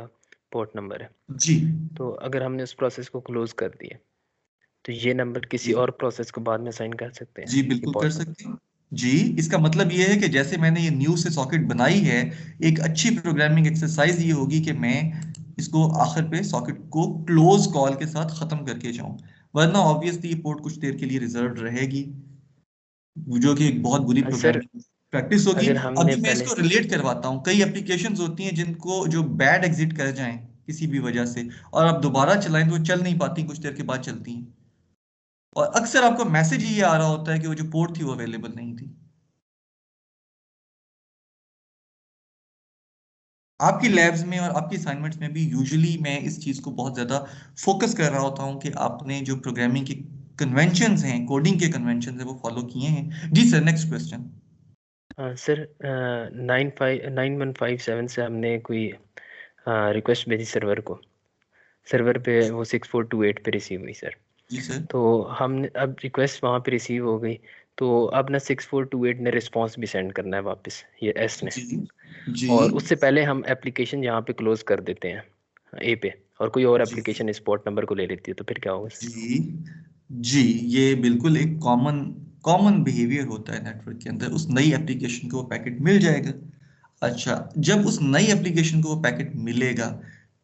पोर्ट नंबर है जी, तो अगर हमने उस प्रोसेस को क्लोज कर दिया तो ये नंबर किसी और प्रोसेस को बाद में असाइन कर सकते हैं? जी बिल्कुल कर सकते हैं जी। इसका मतलब ये है कि जैसे मैंने ये न्यू से सॉकेट बनाई है, एक अच्छी प्रोग्रामिंग एक्सरसाइज ये होगी कि मैं इसको आखिर पे सॉकेट को क्लोज कॉल के साथ खत्म करके जाऊं, वरना ऑब्वियसली ये पोर्ट कुछ देर के लिए रिजर्व रहेगी, जो कि एक बहुत बुरी सर प्रोग्रामिंग प्रैक्टिस होगी। अगर हमने अभी मैं पहले इसको रिलेट करवाता हूँ। कई एप्लीकेशंस होती हैं जिनको जो बैड एग्जिट कर जाएं किसी भी वजह से और आप दोबारा चलाएं तो वो चल नहीं पाती, कुछ देर के बाद चलती हैं, और अक्सर आपको मैसेज ये आ रहा होता है कि वो जो पोर्ट थी वो अवेलेबल नहीं थी। आपकी लैब्स में और आपकी असाइनमेंट्स में भी यूजुअली मैं इस चीज को बहुत ज्यादा फोकस कर रहा होता हूँ कि आपने जो प्रोग्रामिंग के कन्वेंशंस हैं, कोडिंग के कन्वेंशंस हैं, वो फॉलो किए हैं। जी सर, नेक्स्ट क्वेश्चन। सर 9157 से हमने कोई रिक्वेस्ट भेजी सर्वर को, सर्वर पे वो 6428 पे रिसीव हुई सर। जी सर। तो हमने अब रिक्वेस्ट वहाँ पे रिसीव हो गई तो अब ना 6428 ने रिस्पांस भी सेंड करना है वापस, ये एस ने। जी जी और उससे पहले हम एप्लीकेशन यहाँ पे क्लोज कर देते हैं ए पे, और कोई और जी एप्लीकेशन इस पोर्ट नंबर को ले लेती है तो फिर क्या होगा सर? जी जी, ये बिल्कुल एक कॉमन कॉमन बिहेवियर होता है नेटवर्क के अंदर। उस नई एप्लीकेशन को वो पैकेट मिल जाएगा। अच्छा, जब उस नई एप्लीकेशन को वो पैकेट मिलेगा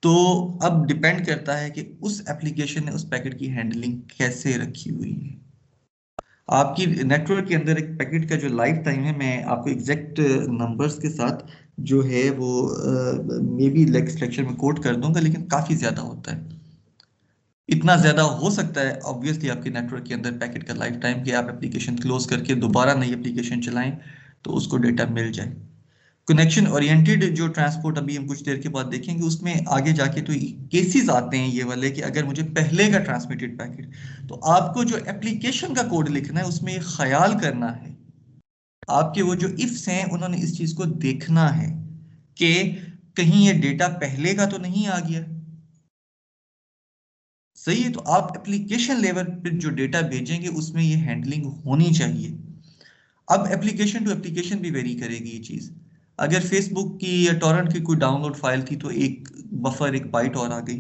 तो अब डिपेंड करता है कि उस एप्लीकेशन ने उस पैकेट की हैंडलिंग कैसे रखी हुई है। आपकी नेटवर्क के अंदर एक पैकेट का जो लाइफ टाइम है, मैं आपको एग्जैक्ट नंबर्स के साथ जो है वो मे बी नेक्स्ट लेक्चर में कोट कर दूंगा, लेकिन काफी ज्यादा होता है। इतना ज्यादा हो सकता है ऑब्वियसली आपके नेटवर्क के अंदर पैकेट का लाइफ टाइम कि आप एप्लीकेशन क्लोज करके दोबारा नई एप्लीकेशन चलाएं तो उसको डेटा मिल जाए। कनेक्शन ओरिएंटेड जो ट्रांसपोर्ट अभी हम कुछ देर के बाद देखेंगे, उसमें आगे जाके तो केसेस आते हैं ये वाले कि अगर मुझे पहले का ट्रांसमिटेड पैकेट, तो आपको जो एप्लीकेशन का कोड लिखना है उसमें ये ख्याल करना है, आपके वो जो इफ्स हैं उन्होंने इस चीज को देखना है कि कहीं ये डेटा पहले का तो नहीं आ गया। सही है, तो आप एप्लीकेशन लेवल पे जो डेटा भेजेंगे उसमें ये हैंडलिंग होनी चाहिए। अब एप्लीकेशन टू एप्लीकेशन भी वेरी करेगी ये चीज। अगर फेसबुक की या टॉरेंट की कोई डाउनलोड फाइल थी तो एक बफर, एक बाइट और आ गई,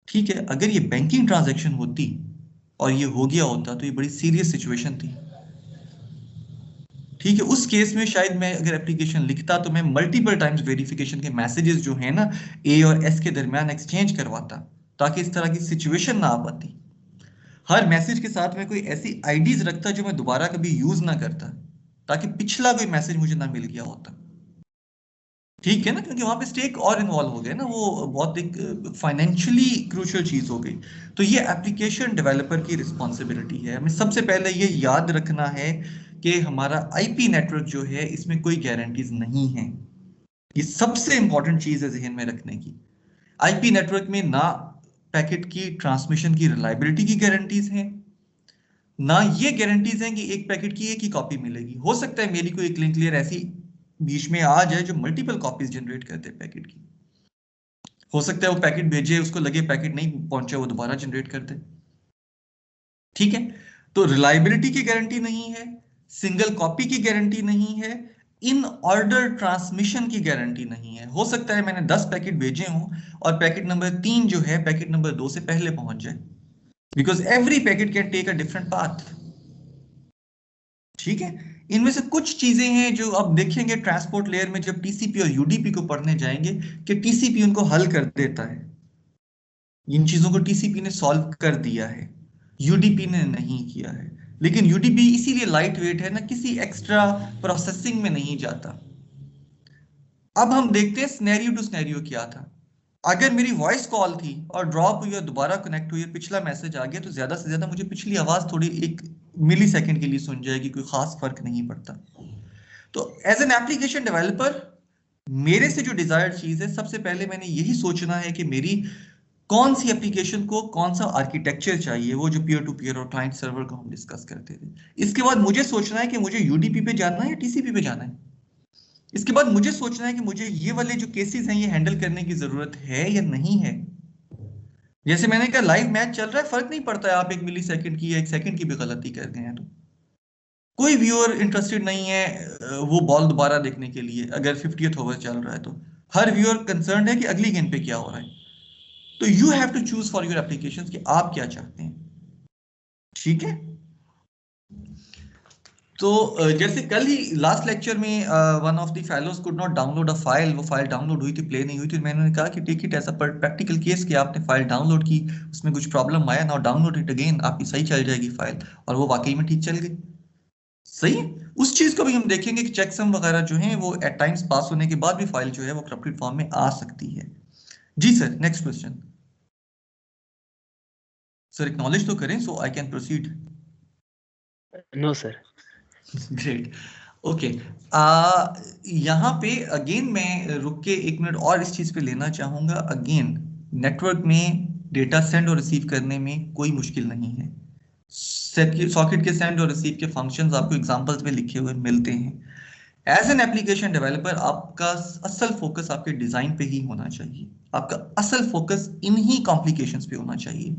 ठीक है। अगर ये बैंकिंग ट्रांजैक्शन होती और ये हो गया होता तो ये बड़ी सीरियस सिचुएशन थी, ठीक है। उस केस में शायद मैं अगर एप्लीकेशन लिखता तो मैं मल्टीपल टाइम्स वेरिफिकेशन के मैसेजेस जो है ना ए और एस के दरमियान एक्सचेंज करवाता ताकि इस तरह की सिचुएशन ना आ पाती। हर मैसेज के साथ में कोई ऐसी आईडीज रखता जो मैं दोबारा कभी यूज ना करता, ताकि पिछला कोई मैसेज मुझे ना मिल गया होता। ठीक है ना, क्योंकि वहां पे स्टेक और इन्वॉल्व हो गया ना, वो बहुत एक फाइनेंशियली क्रूशियल चीज हो गई। तो ये एप्लीकेशन डेवलपर की रिस्पॉन्सिबिलिटी है। हमें सबसे पहले ये याद रखना है कि हमारा आईपी नेटवर्क जो है इसमें कोई गारंटीज नहीं है। ये सबसे इंपॉर्टेंट चीज है जहन में रखने की। आईपी नेटवर्क में ना पैकेट की ट्रांसमिशन की रिलायबिलिटी की गारंटीज हैं, ना ये गारंटीज हैं कि एक पैकेट की एक ही कॉपी मिलेगी। हो सकता है मेरी कोई एक लिंक क्लियर ऐसी बीच में आ जाए जो मल्टीपल कॉपीज जनरेट करते हैं पैकेट की। हो सकता है वो पैकेट भेजे, उसको लगे पैकेट नहीं पहुंचा, वो दोबारा जनरेट कर दे। ठीक है, तो रिलायबिलिटी की गारंटी नहीं है, सिंगल कॉपी की गारंटी नहीं है, इन ऑर्डर ट्रांसमिशन की गारंटी नहीं है। हो सकता है मैंने 10 पैकेट भेजे हों और पैकेट नंबर 3 जो है पैकेट नंबर 2 से पहले पहुंच जाए, because every packet can take a different path. ठीक है, इनमें से कुछ चीजें हैं जो आप देखेंगे ट्रांसपोर्ट लेयर में जब टीसीपी और यूडीपी को पढ़ने जाएंगे कि टीसीपी उनको हल कर देता है, इन चीजों को टीसीपी ने सॉल्व कर दिया है, यूडीपी ने नहीं किया है। लेकिन यूडीपी इसीलिए लाइट वेट है ना, किसी एक्स्ट्रा प्रोसेसिंग में नहीं जाता। अब हम देखते हैं स्नैरियो टू स्नैरियो क्या था। अगर मेरी वॉइस कॉल थी और ड्रॉप हुई और दोबारा कनेक्ट हुई और पिछला मैसेज आ गया, तो ज्यादा से ज्यादा मुझे पिछली आवाज थोड़ी 1 मिली सेकेंड के लिए सुन जाएगी, कोई खास फर्क नहीं पड़ता। तो एज एन एप्लीकेशन डेवलपर मेरे से जो डिजायर्ड चीज है, सबसे पहले मैंने यही सोचना है कि मेरी कौन सी एप्लीकेशन को कौन सा आर्किटेक्चर चाहिए, वो जो पीयर टू पीयर और क्लाइंट सर्वर को हम डिस्कस करते थे। इसके बाद मुझे सोचना है कि मुझे यूडीपी पे जाना है या टीसीपी पे जाना है। इसके बाद मुझे सोचना है कि मुझे ये वाले जो केसेस हैं ये हैंडल करने की जरूरत है या नहीं है। जैसे मैंने कहा लाइव मैच चल रहा है, फर्क नहीं पड़ता है आप 1 मिली सेकेंड की या 1 सेकेंड की भी गलती कर गए हैं तो कोई व्यूअर इंटरेस्टेड नहीं है वो बॉल दोबारा देखने के लिए। अगर 50th ओवर चल रहा है तो हर व्यूअर कंसर्न है कि अगली गेंद पे क्या हो रहा है। तो you have to choose for your applications कि आप क्या चाहते हैं। ठीक है, तो जैसे कल ही लास्ट लेक्चर में one of the fellows could not download a file, वो फाइल डाउनलोड हुई थी, प्ले नहीं हुई थी। मैंने कहा कि take it as a practical case कि आपने फाइल डाउनलोड की, उसमें कुछ प्रॉब्लम आया, नाउ डाउनलोड इट अगेन, आपकी सही चल जाएगी फाइल। और वो वाकई में ठीक चल गई। सही है, उस चीज को भी हम देखेंगे कि चेकसम वगैरह जो है वो एट टाइम्स पास होने के बाद भी फाइल जो है वो करप्टेड फॉर्म में आ सकती है। जी sir, next question sir, acknowledge तो करें so I can proceed. No sir. Great, okay. यहाँ पे अगेन मैं रुक के 1 मिनट और इस चीज पे लेना चाहूंगा। अगेन नेटवर्क में डेटा सेंड और रिसीव करने में कोई मुश्किल नहीं है। सॉकेट के सेंड और रिसीव के फंक्शंस आपको एग्जांपल्स में लिखे हुए मिलते हैं। एज एन एप्लीकेशन डेवलपर आपका असल फोकस आपके डिजाइन पे ही होना चाहिए, आपका असल फोकस इन्हीं कॉम्प्लिकेशंस पे होना चाहिए।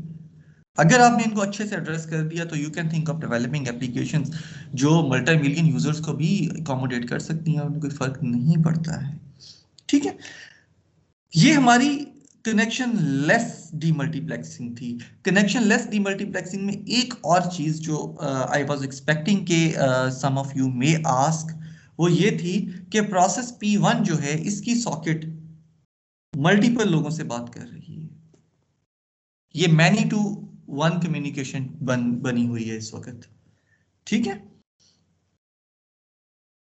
अगर आपने इनको अच्छे से एड्रेस कर दिया तो you can think of developing applications जो मल्टी मिलियन यूजर्स को भी अकोमोडेट कर सकती हैं और उनको कोई फर्क नहीं पड़ता है। ठीक है, ये हमारी कनेक्शन लेस डीमल्टीप्लेक्सिंग थी। कनेक्शन लेस डीमल्टीप्लेक्सिंग में एक और चीज जो आई वाज एक्सपेक्टिंग के सम ऑफ यू मे आस्क, वो ये थी कि प्रोसेस P1 जो है इसकी सॉकेट मल्टीपल लोगों से बात कर रही है। ये मैनी टू वन कम्युनिकेशन बनी हुई है इस वक्त। ठीक है,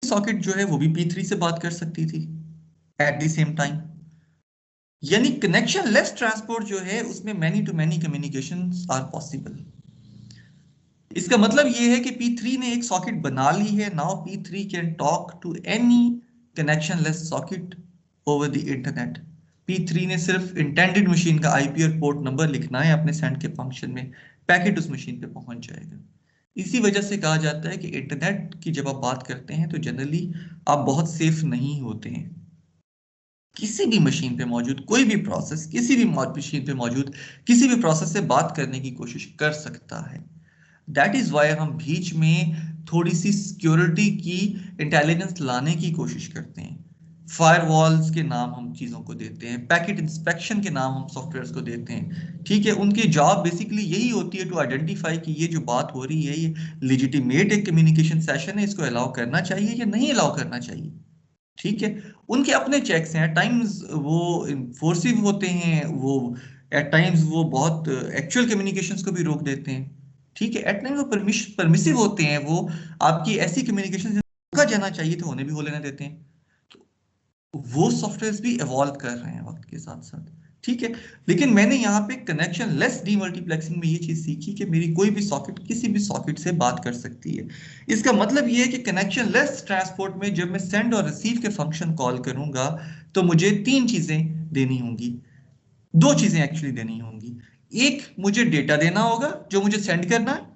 सॉकेट जो है वो भी P3 से बात कर सकती थी एट द सेम टाइम। यानी कनेक्शन लेस ट्रांसपोर्ट जो है उसमें many to many communications are possible. इसका मतलब ये है कि P3 ने एक सॉकेट बना ली है। Now P3 can talk to any connectionless socket over the internet. P3 ने सिर्फ इंटेंडेड मशीन का आईपी और पोर्ट नंबर लिखना है अपने सेंड के फंक्शन में, पैकेट उस मशीन पे पहुंच जाएगा। इसी वजह से कहा जाता है कि इंटरनेट की जब आप बात करते हैं तो जनरली आप बहुत सेफ नहीं होते हैं। किसी भी मशीन पे मौजूद कोई भी प्रोसेस किसी भी मशीन पे मौजूद किसी भी प्रोसेस से बात करने की कोशिश कर सकता है। दैट इज वाई हम बीच में थोड़ी सी सिक्योरिटी की इंटेलिजेंस लाने की कोशिश करते हैं। फायरवॉल्स के नाम हम चीजों को देते हैं, पैकेट इंस्पेक्शन के नाम हम सॉफ्टवेयर्स को देते हैं। ठीक है, उनकी जॉब बेसिकली यही होती है टू आइडेंटिफाई कि ये जो बात हो रही है ये लेजिटिमेट एक कम्युनिकेशन सेशन है, इसको अलाउ करना चाहिए या नहीं अलाउ करना चाहिए। ठीक है, उनके अपने चेक्स हैं, एट टाइम्स वो फोर्सिव होते हैं, वो एट टाइम्स वो बहुत एक्चुअल कम्युनिकेशंस को भी रोक देते हैं। ठीक है, एट टाइम वो परमिसिव होते हैं, वो आपकी ऐसी कम्युनिकेशन का जाना चाहिए तो होने भी हो लेने देते हैं। तो वो सॉफ्टवेयर भी इवॉल्व कर रहे हैं वक्त के साथ साथ, ठीक है। लेकिन मैंने यहाँ पे कनेक्शन लेस डीमल्टीप्लेक्सिंग में ये चीज सीखी कि मेरी कोई भी सॉकेट किसी भी सॉकेट से बात कर सकती है। इसका मतलब ये है कि कनेक्शन लेस ट्रांसपोर्ट में जब मैं सेंड और रिसीव के फंक्शन कॉल करूंगा तो मुझे तीन चीजें देनी होंगी, दो चीजें एक्चुअली देनी होंगी। एक, मुझे डेटा देना होगा जो मुझे सेंड करना है।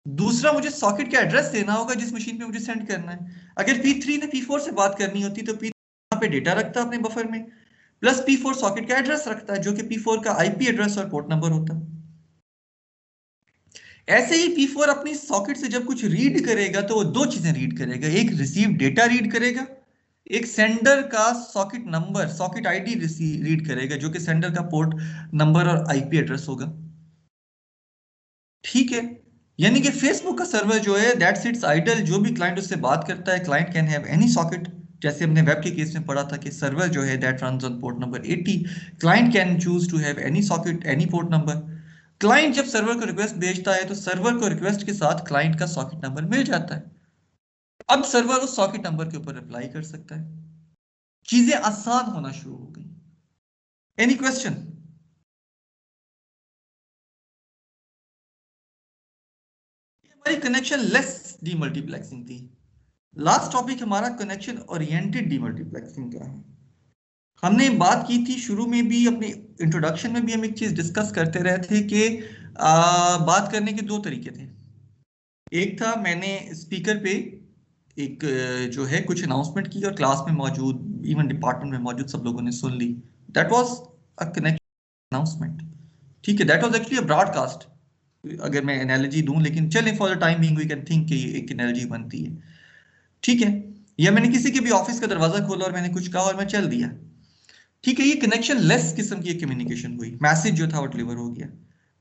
दूसरा, मुझे सॉकेट का एड्रेस देना होगा जिस मशीन पे मुझे सेंड करना है। अगर P3 ने P4 से बात करनी होती तो P3 पे डेटा रखता है अपने बफर में, प्लस P4 सॉकेट का एड्रेस रखता है जो कि P4 का IP एड्रेस और पोर्ट नंबर होता है। ऐसे ही P4 अपनी सॉकेट से जब कुछ रीड करेगा तो वो दो चीजें रीड करेगा, एक रिसीव डेटा रीड करेगा, एक सेंडर का socket number, socket ID read करेगा जो कि सेंडर का पोर्ट नंबर और IP एड्रेस होगा, ठीक है। यानी कि फेसबुक का सर्वर जो है दैट सिट्स आइडल, जो भी क्लाइंट उससे बात करता है, client can have any socket, जैसे हमने वेब के केस में पढ़ा था कि सर्वर जो है that runs on port number 80, client can choose to have any socket any port number. Client जब सर्वर को रिक्वेस्ट भेजता है तो सर्वर को रिक्वेस्ट के साथ क्लाइंट का सॉकेट नंबर मिल जाता है। अब सर्वर उस सॉकेट नंबर के ऊपर रिप्लाई कर सकता है, चीजें आसान होना शुरू हो गई। Any question? हमारी कनेक्शन लेस डीमल्टीप्लेक्सिंग थी। लास्ट टॉपिक हमारा कनेक्शन ओरिएंटेड डीमल्टीप्लेक्सिंग का है। हमने बात की थी शुरू में भी, अपने इंट्रोडक्शन में भी हम एक चीज डिस्कस करते रहे थे कि बात करने के दो तरीके थे। एक था, मैंने स्पीकर पे एक जो है कुछ अनाउंसमेंट की और क्लास में मौजूद, इवन डिपार्टमेंट में मौजूद सब लोगों ने सुन ली। That was a connection announcement, ठीक है। That was actually a broadcast, अगर मैं एनालॉजी दूं, लेकिन चलें for the time being we can think कि ये एक एनालॉजी बनती है, ठीक है। या मैंने किसी के भी ऑफिस का दरवाजा खोला और मैंने कुछ कहा और मैं चल दिया, ठीक है। ये कनेक्शन लेस किस्म की कम्युनिकेशन हुई, मैसेज जो था वो डिलीवर हो गया।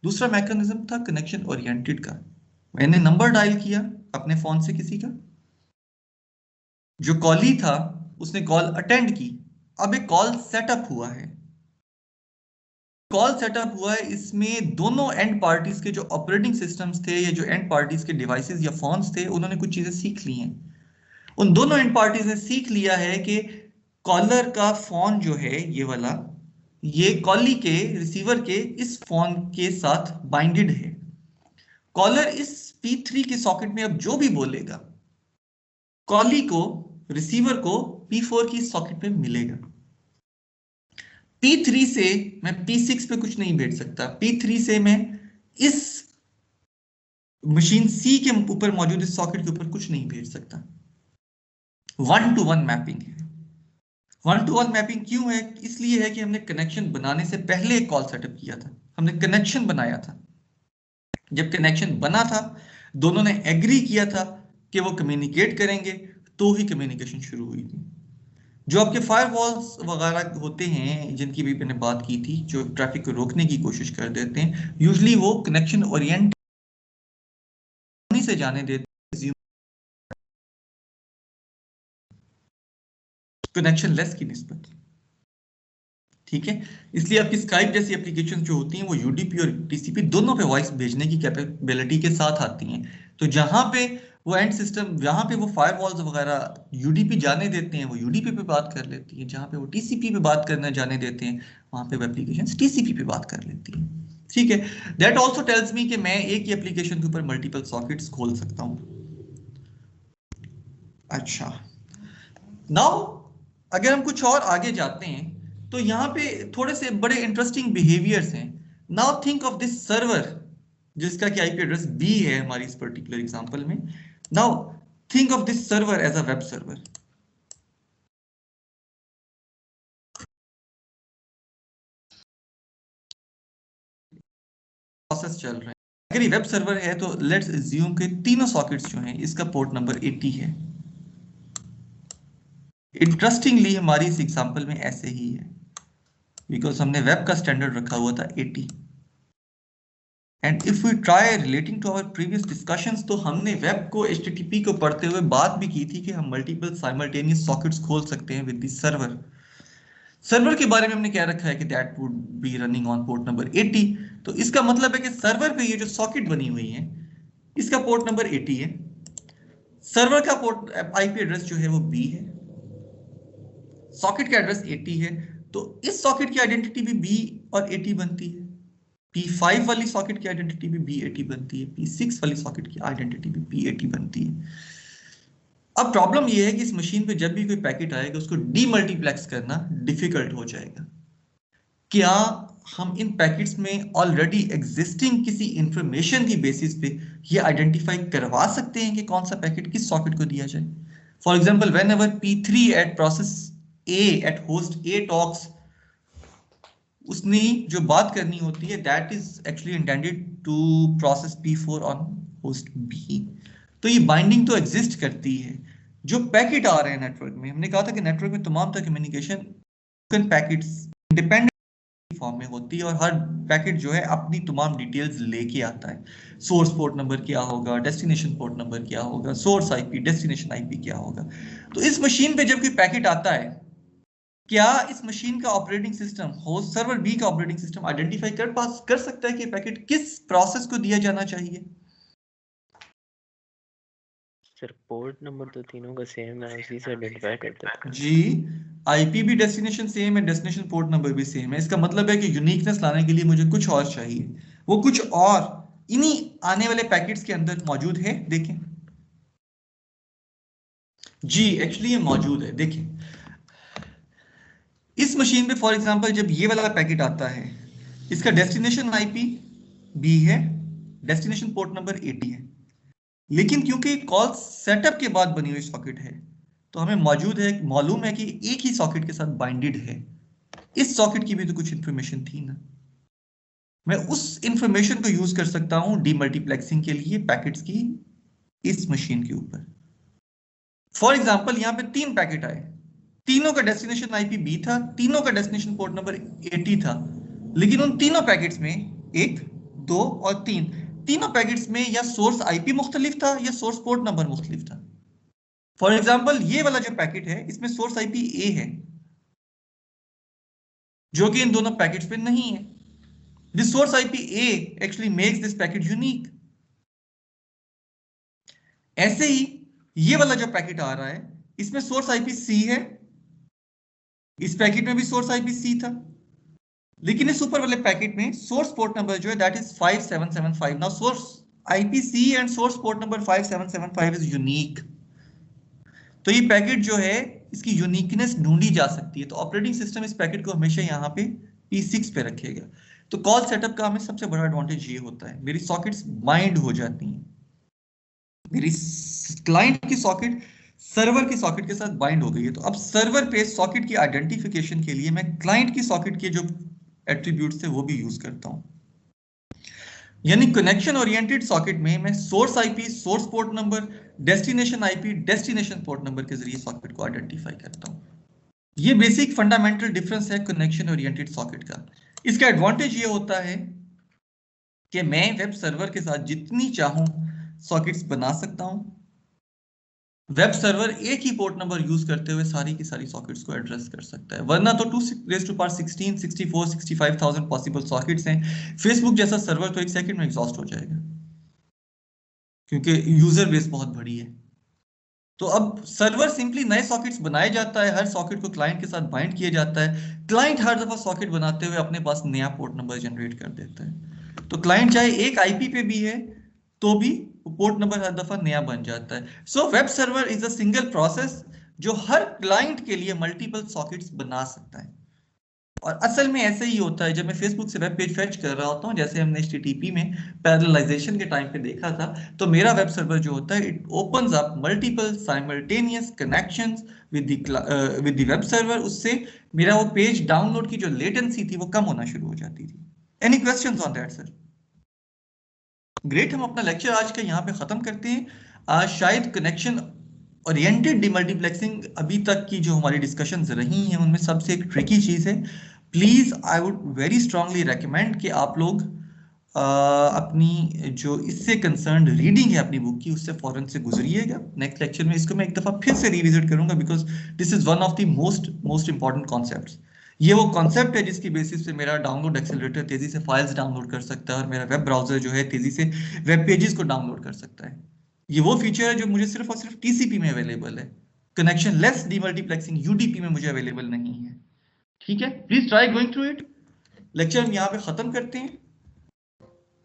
दूसरा मैकेनिज्म था कनेक्शन ओरिएंटेड का। मैंने नंबर डायल किया अपने फोन से किसी का, जो कॉली था उसने कॉल अटेंड की, अब एक कॉल सेटअप हुआ है। कॉल सेटअप हुआ है, इसमें दोनों एंड पार्टीज के जो ऑपरेटिंग सिस्टम्स थे या जो एंड पार्टीज के डिवाइसेस या फोन्स थे, उन्होंने कुछ चीजें सीख ली हैं। उन दोनों एंड पार्टीज ने सीख लिया है कि कॉलर का फोन जो है ये वाला, ये कॉली के रिसीवर के इस फोन के साथ बाइंडेड है। कॉलर इस P3 के सॉकेट में अब जो भी बोलेगा, कॉली को, रिसीवर को P4 की सॉकेट में मिलेगा। P3 से मैं P6 पे कुछ नहीं भेज सकता, P3 से मैं इस मशीन C के ऊपर मौजूद इस सॉकेट के ऊपर कुछ नहीं भेज सकता। 1-to-1 मैपिंग है। 1-to-1 मैपिंग क्यों है? इसलिए है कि हमने कनेक्शन बनाने से पहले एक कॉल सेटअप किया था, हमने कनेक्शन बनाया था। जब कनेक्शन बना था, दोनों ने एग्री किया था कि वो कम्युनिकेट करेंगे, तो ही कम्युनिकेशन शुरू हुई थी। जो आपके फायरवॉल्स वगैरह होते हैं जिनकी भी मैंने बात की थी, जो ट्रैफिक को रोकने की कोशिश कर देते हैं, यूजली वो कनेक्शन ओरिएंटेड से जाने देते हैं कनेक्शन लेस की निस्बत, ठीक है। इसलिए आपकी स्काइप जैसी एप्लीकेशन जो होती हैं वो यूडीपी और टीसीपी दोनों पे वॉइस भेजने की कैपेबिलिटी के साथ आती हैं। तो जहां पे वो एंड सिस्टम, जहां पे वो फायरवॉल्स वगैरह यूडीपी जाने देते हैं, वो यूडीपी पे बात कर लेती है। जहां पे वो टीसीपी पे बात करना जाने देते हैं, वहां पे वो एप्लीकेशन टीसीपी पे बात कर लेती है, ठीक है। दैट ऑल्सो टेल्स मी कि मैं एक ही एप्लीकेशन के ऊपर मल्टीपल सॉकेट्स खोल सकता हूँ। अच्छा, नाउ अगर हम कुछ और आगे जाते हैं तो यहाँ पे थोड़े से बड़े इंटरेस्टिंग बिहेवियर्स हैं। Now think of this server जिसका कि आईपी एड्रेस B है हमारी इस पर्टिकुलर एग्जांपल में। Now think of this server as a web server. Process चल रहा है, अगर ये वेब सर्वर है तो लेट्स अज्यूम के तीनों सॉकेट्स जो हैं इसका पोर्ट नंबर 80 है। इंटरेस्टिंगली हमारी इस एग्जांपल में ऐसे ही है, बिकॉज हमने वेब का स्टैंडर्ड रखा हुआ था 80। And if we try relating to our previous discussions, तो हमने वेब को HTTP को पढ़ते हुए बात भी की थी कि हम मल्टीपल साइमल्टेनियस सॉकेट्स खोल सकते हैं विद दिस सर्वर। सर्वर के बारे में हमने क्या रखा है कि that would be running on port number 80। तो इसका मतलब है कि सर्वर पे ये जो सॉकेट बनी हुई है इसका पोर्ट नंबर 80 है। सर्वर का पोर्ट आईपी एड्रेस जो है वो B है, सॉकेट का एड्रेस 80 है, तो इस सॉकेट की आइडेंटिटी भी B और 80 बनती है। P5 वाली सॉकेट की आइडेंटिटी भी B80 बनती है, P6 वाली सॉकेट की आइडेंटिटी भी B80 बनती है। अब प्रॉब्लम यह है कि इस मशीन पे जब भी कोई पैकेट आएगा उसको डीमल्टीप्लेक्स करना डिफिकल्ट हो जाएगा। क्या हम इन पैकेट्स में ऑलरेडी एग्जिस्टिंग किसी इंफॉर्मेशन की बेसिस पे ये आइडेंटिफाई करवा सकते हैं कि कौन सा पैकेट किस सॉकेट को दिया जाए? For example whenever P3 at process A at host A talks, उसने जो बात करनी होती है that is actually intended to process P4 on host B। तो ये बाइंडिंग तो एग्जिस्ट करती है। जो पैकेट आ रहे हैं नेटवर्क में, हमने कहा था कि नेटवर्क में तमाम तरह कम्युनिकेशन पैकेट्स इंडिपेंडेंट फॉर्म में होती है और हर पैकेट जो है अपनी तमाम डिटेल्स लेके आता है। सोर्स पोर्ट नंबर क्या होगा, डेस्टिनेशन पोर्ट नंबर क्या होगा, सोर्स आईपी, डेस्टिनेशन आईपी क्या होगा। तो इस मशीन पे जब कोई पैकेट आता है, क्या इस मशीन का operating system, host server B का ऑपरेटिंग सिस्टम आइडेंटिफाई कर सकता है कि पैकेट किस प्रोसेस को दिया जाना चाहिए? सर पोर्ट नंबर तो तीनों का सेम है, उसी से आइडेंटिफाई करते हैं जी, आईपी भी डेस्टिनेशन सेम है, डेस्टिनेशन पोर्ट नंबर भी सेम है। इसका मतलब है कि यूनिकनेस लाने के लिए मुझे कुछ और चाहिए। वो कुछ और इन्हीं आने वाले पैकेट्स के अंदर मौजूद है। देखें जी, एक्चुअली ये मौजूद है। देखें इस मशीन पे फॉर एग्जांपल जब ये वाला पैकेट आता है, इसका डेस्टिनेशन आईपी B है, डेस्टिनेशन पोर्ट नंबर 80 है, लेकिन क्योंकि कॉल सेटअप के बाद बनी हुई सॉकेट है तो हमें मालूम है कि एक ही सॉकेट के साथ बाइंडेड है। इस सॉकेट की भी तो कुछ इंफॉर्मेशन थी ना, मैं उस इंफॉर्मेशन को यूज कर सकता हूं डीमल्टीप्लेक्सिंग के लिए पैकेट्स की इस मशीन के ऊपर। फॉर एग्जांपल यहां पे 3 पैकेट आए, तीनों का डेस्टिनेशन आईपी B था, तीनों का डेस्टिनेशन पोर्ट नंबर 80 था, लेकिन उन तीनों पैकेट्स में 1, 2 और 3 तीनों पैकेट्स में या सोर्स आईपी मुख्तलिफ था या सोर्स पोर्ट नंबर मुख्तलिफ था। फॉर एग्जांपल ये वाला जो पैकेट है इसमें सोर्स आईपी A है, जो कि इन दोनों पैकेट्स पे नहीं है। This source IP A actually makes this packet unique. ऐसे ही ये वाला जो पैकेट आ रहा है इसमें सोर्स आईपी C है, इस पैकेट में भी सोर्स आईपी C था, लेकिन इस ऊपर वाले पैकेट में सोर्स पोर्ट नंबर जो है that is 5775। Now source IP C and source port number 5775 is unique. तो ये पैकेट जो है इसकी यूनिकनेस ढूंढी जा सकती है, तो ऑपरेटिंग सिस्टम इस पैकेट को हमेशा यहाँ पे P6 पे रखेगा। तो कॉल सेटअप का हमें सबसे बड़ा एडवांटेज ये होता है, मेरी सॉकेट्स बाइंड हो जाती हैं, मेरी क्लाइंट की सॉकेट सर्वर की सॉकेट के साथ बाइंड हो गई है। तो अब सर्वर पे सॉकेट की आइडेंटिफिकेशन के लिए मैं क्लाइंट की सॉकेट के जो एट्रीब्यूट्स है वो भी यूज करता हूं। यानी कनेक्शन ओरिएंटेड सॉकेट में मैं source IP, source port number, destination IP, destination port number के जरिए सॉकेट को आइडेंटिफाई करता हूं। ये बेसिक फंडामेंटल डिफरेंस है कनेक्शन ओरिएंटेड सॉकेट का। इसका एडवांटेज ये होता है कि मैं वेब सर्वर के साथ जितनी चाहूं सॉकेट्स बना सकता हूं। वेब सर्वर एक ही पोर्ट नंबर यूज करते हुए सारी की सारी सॉकेट्स को एड्रेस कर सकता है, वरना तो 2^16, 64, 65,000 पॉसिबल सॉकेट्स हैं। फेसबुक जैसा सर्वर तो एक सेकंड में एग्जॉस्ट हो जाएगा क्योंकि यूजर बेस बहुत बड़ी है। तो अब सर्वर सिंपली नए सॉकेट्स बनाए जाता है, हर सॉकेट को क्लाइंट के साथ बाइंड किया जाता है। क्लाइंट हर दफा सॉकेट बनाते हुए अपने पास नया पोर्ट नंबर जनरेट कर देता है। तो क्लाइंट चाहे एक आईपी पे भी है तो भी पोर्ट नंबर हर दफा नया बन जाता है। So web server is a single process जो हर क्लाइंट के लिए मल्टीपल सॉकेट्स बना सकता है। और असल में ऐसे ही होता है, जब मैं फेसबुक से वेब पेज फेच कर रहा होता हूं, जैसे हमने HTTP में पैरेललाइजेशन के टाइम पे देखा था, तो मेरा वेब सर्वर जो होता है it opens up multiple simultaneous connections with the web server. उससे मेरा वो पेज डाउनलोड की जो लेटेंसी थी वो कम होना शुरू हो जाती थी। Any questions on that sir? Great, हम अपना लेक्चर आज का यहाँ पे खत्म करते हैं। आज शायद कनेक्शन ओरिएंटेड डीमल्टीप्लेक्सिंग अभी तक की जो हमारी डिस्कशंस रही हैं उनमें सबसे एक ट्रिकी चीज है। Please I would very strongly recommend कि आप लोग अपनी जो इससे कंसर्न्ड रीडिंग है अपनी बुक की उससे फौरन से गुजरिएगा। नेक्स्ट लेक्चर में इसको मैं एक दफा फिर से रिविजिट करूंगा because this is one of the most important concepts. ये वो कॉन्सेप्ट है जिसकी बेसिस पे मेरा डाउनलोड एक्सेलरेटर तेजी से फाइल्स डाउनलोड कर सकता है और मेरा वेब ब्राउजर जो है तेजी से वेब पेजेस को डाउनलोड कर सकता है। ये वो फीचर है जो मुझे सिर्फ और सिर्फ टीसीपी में अवेलेबल है। कनेक्शन लेस डीमल्टीप्लेक्सिंग यूडीपी में मुझे अवेलेबल नहीं है। ठीक है, please try going through it. Lecture हम यहाँ पे खत्म करते हैं।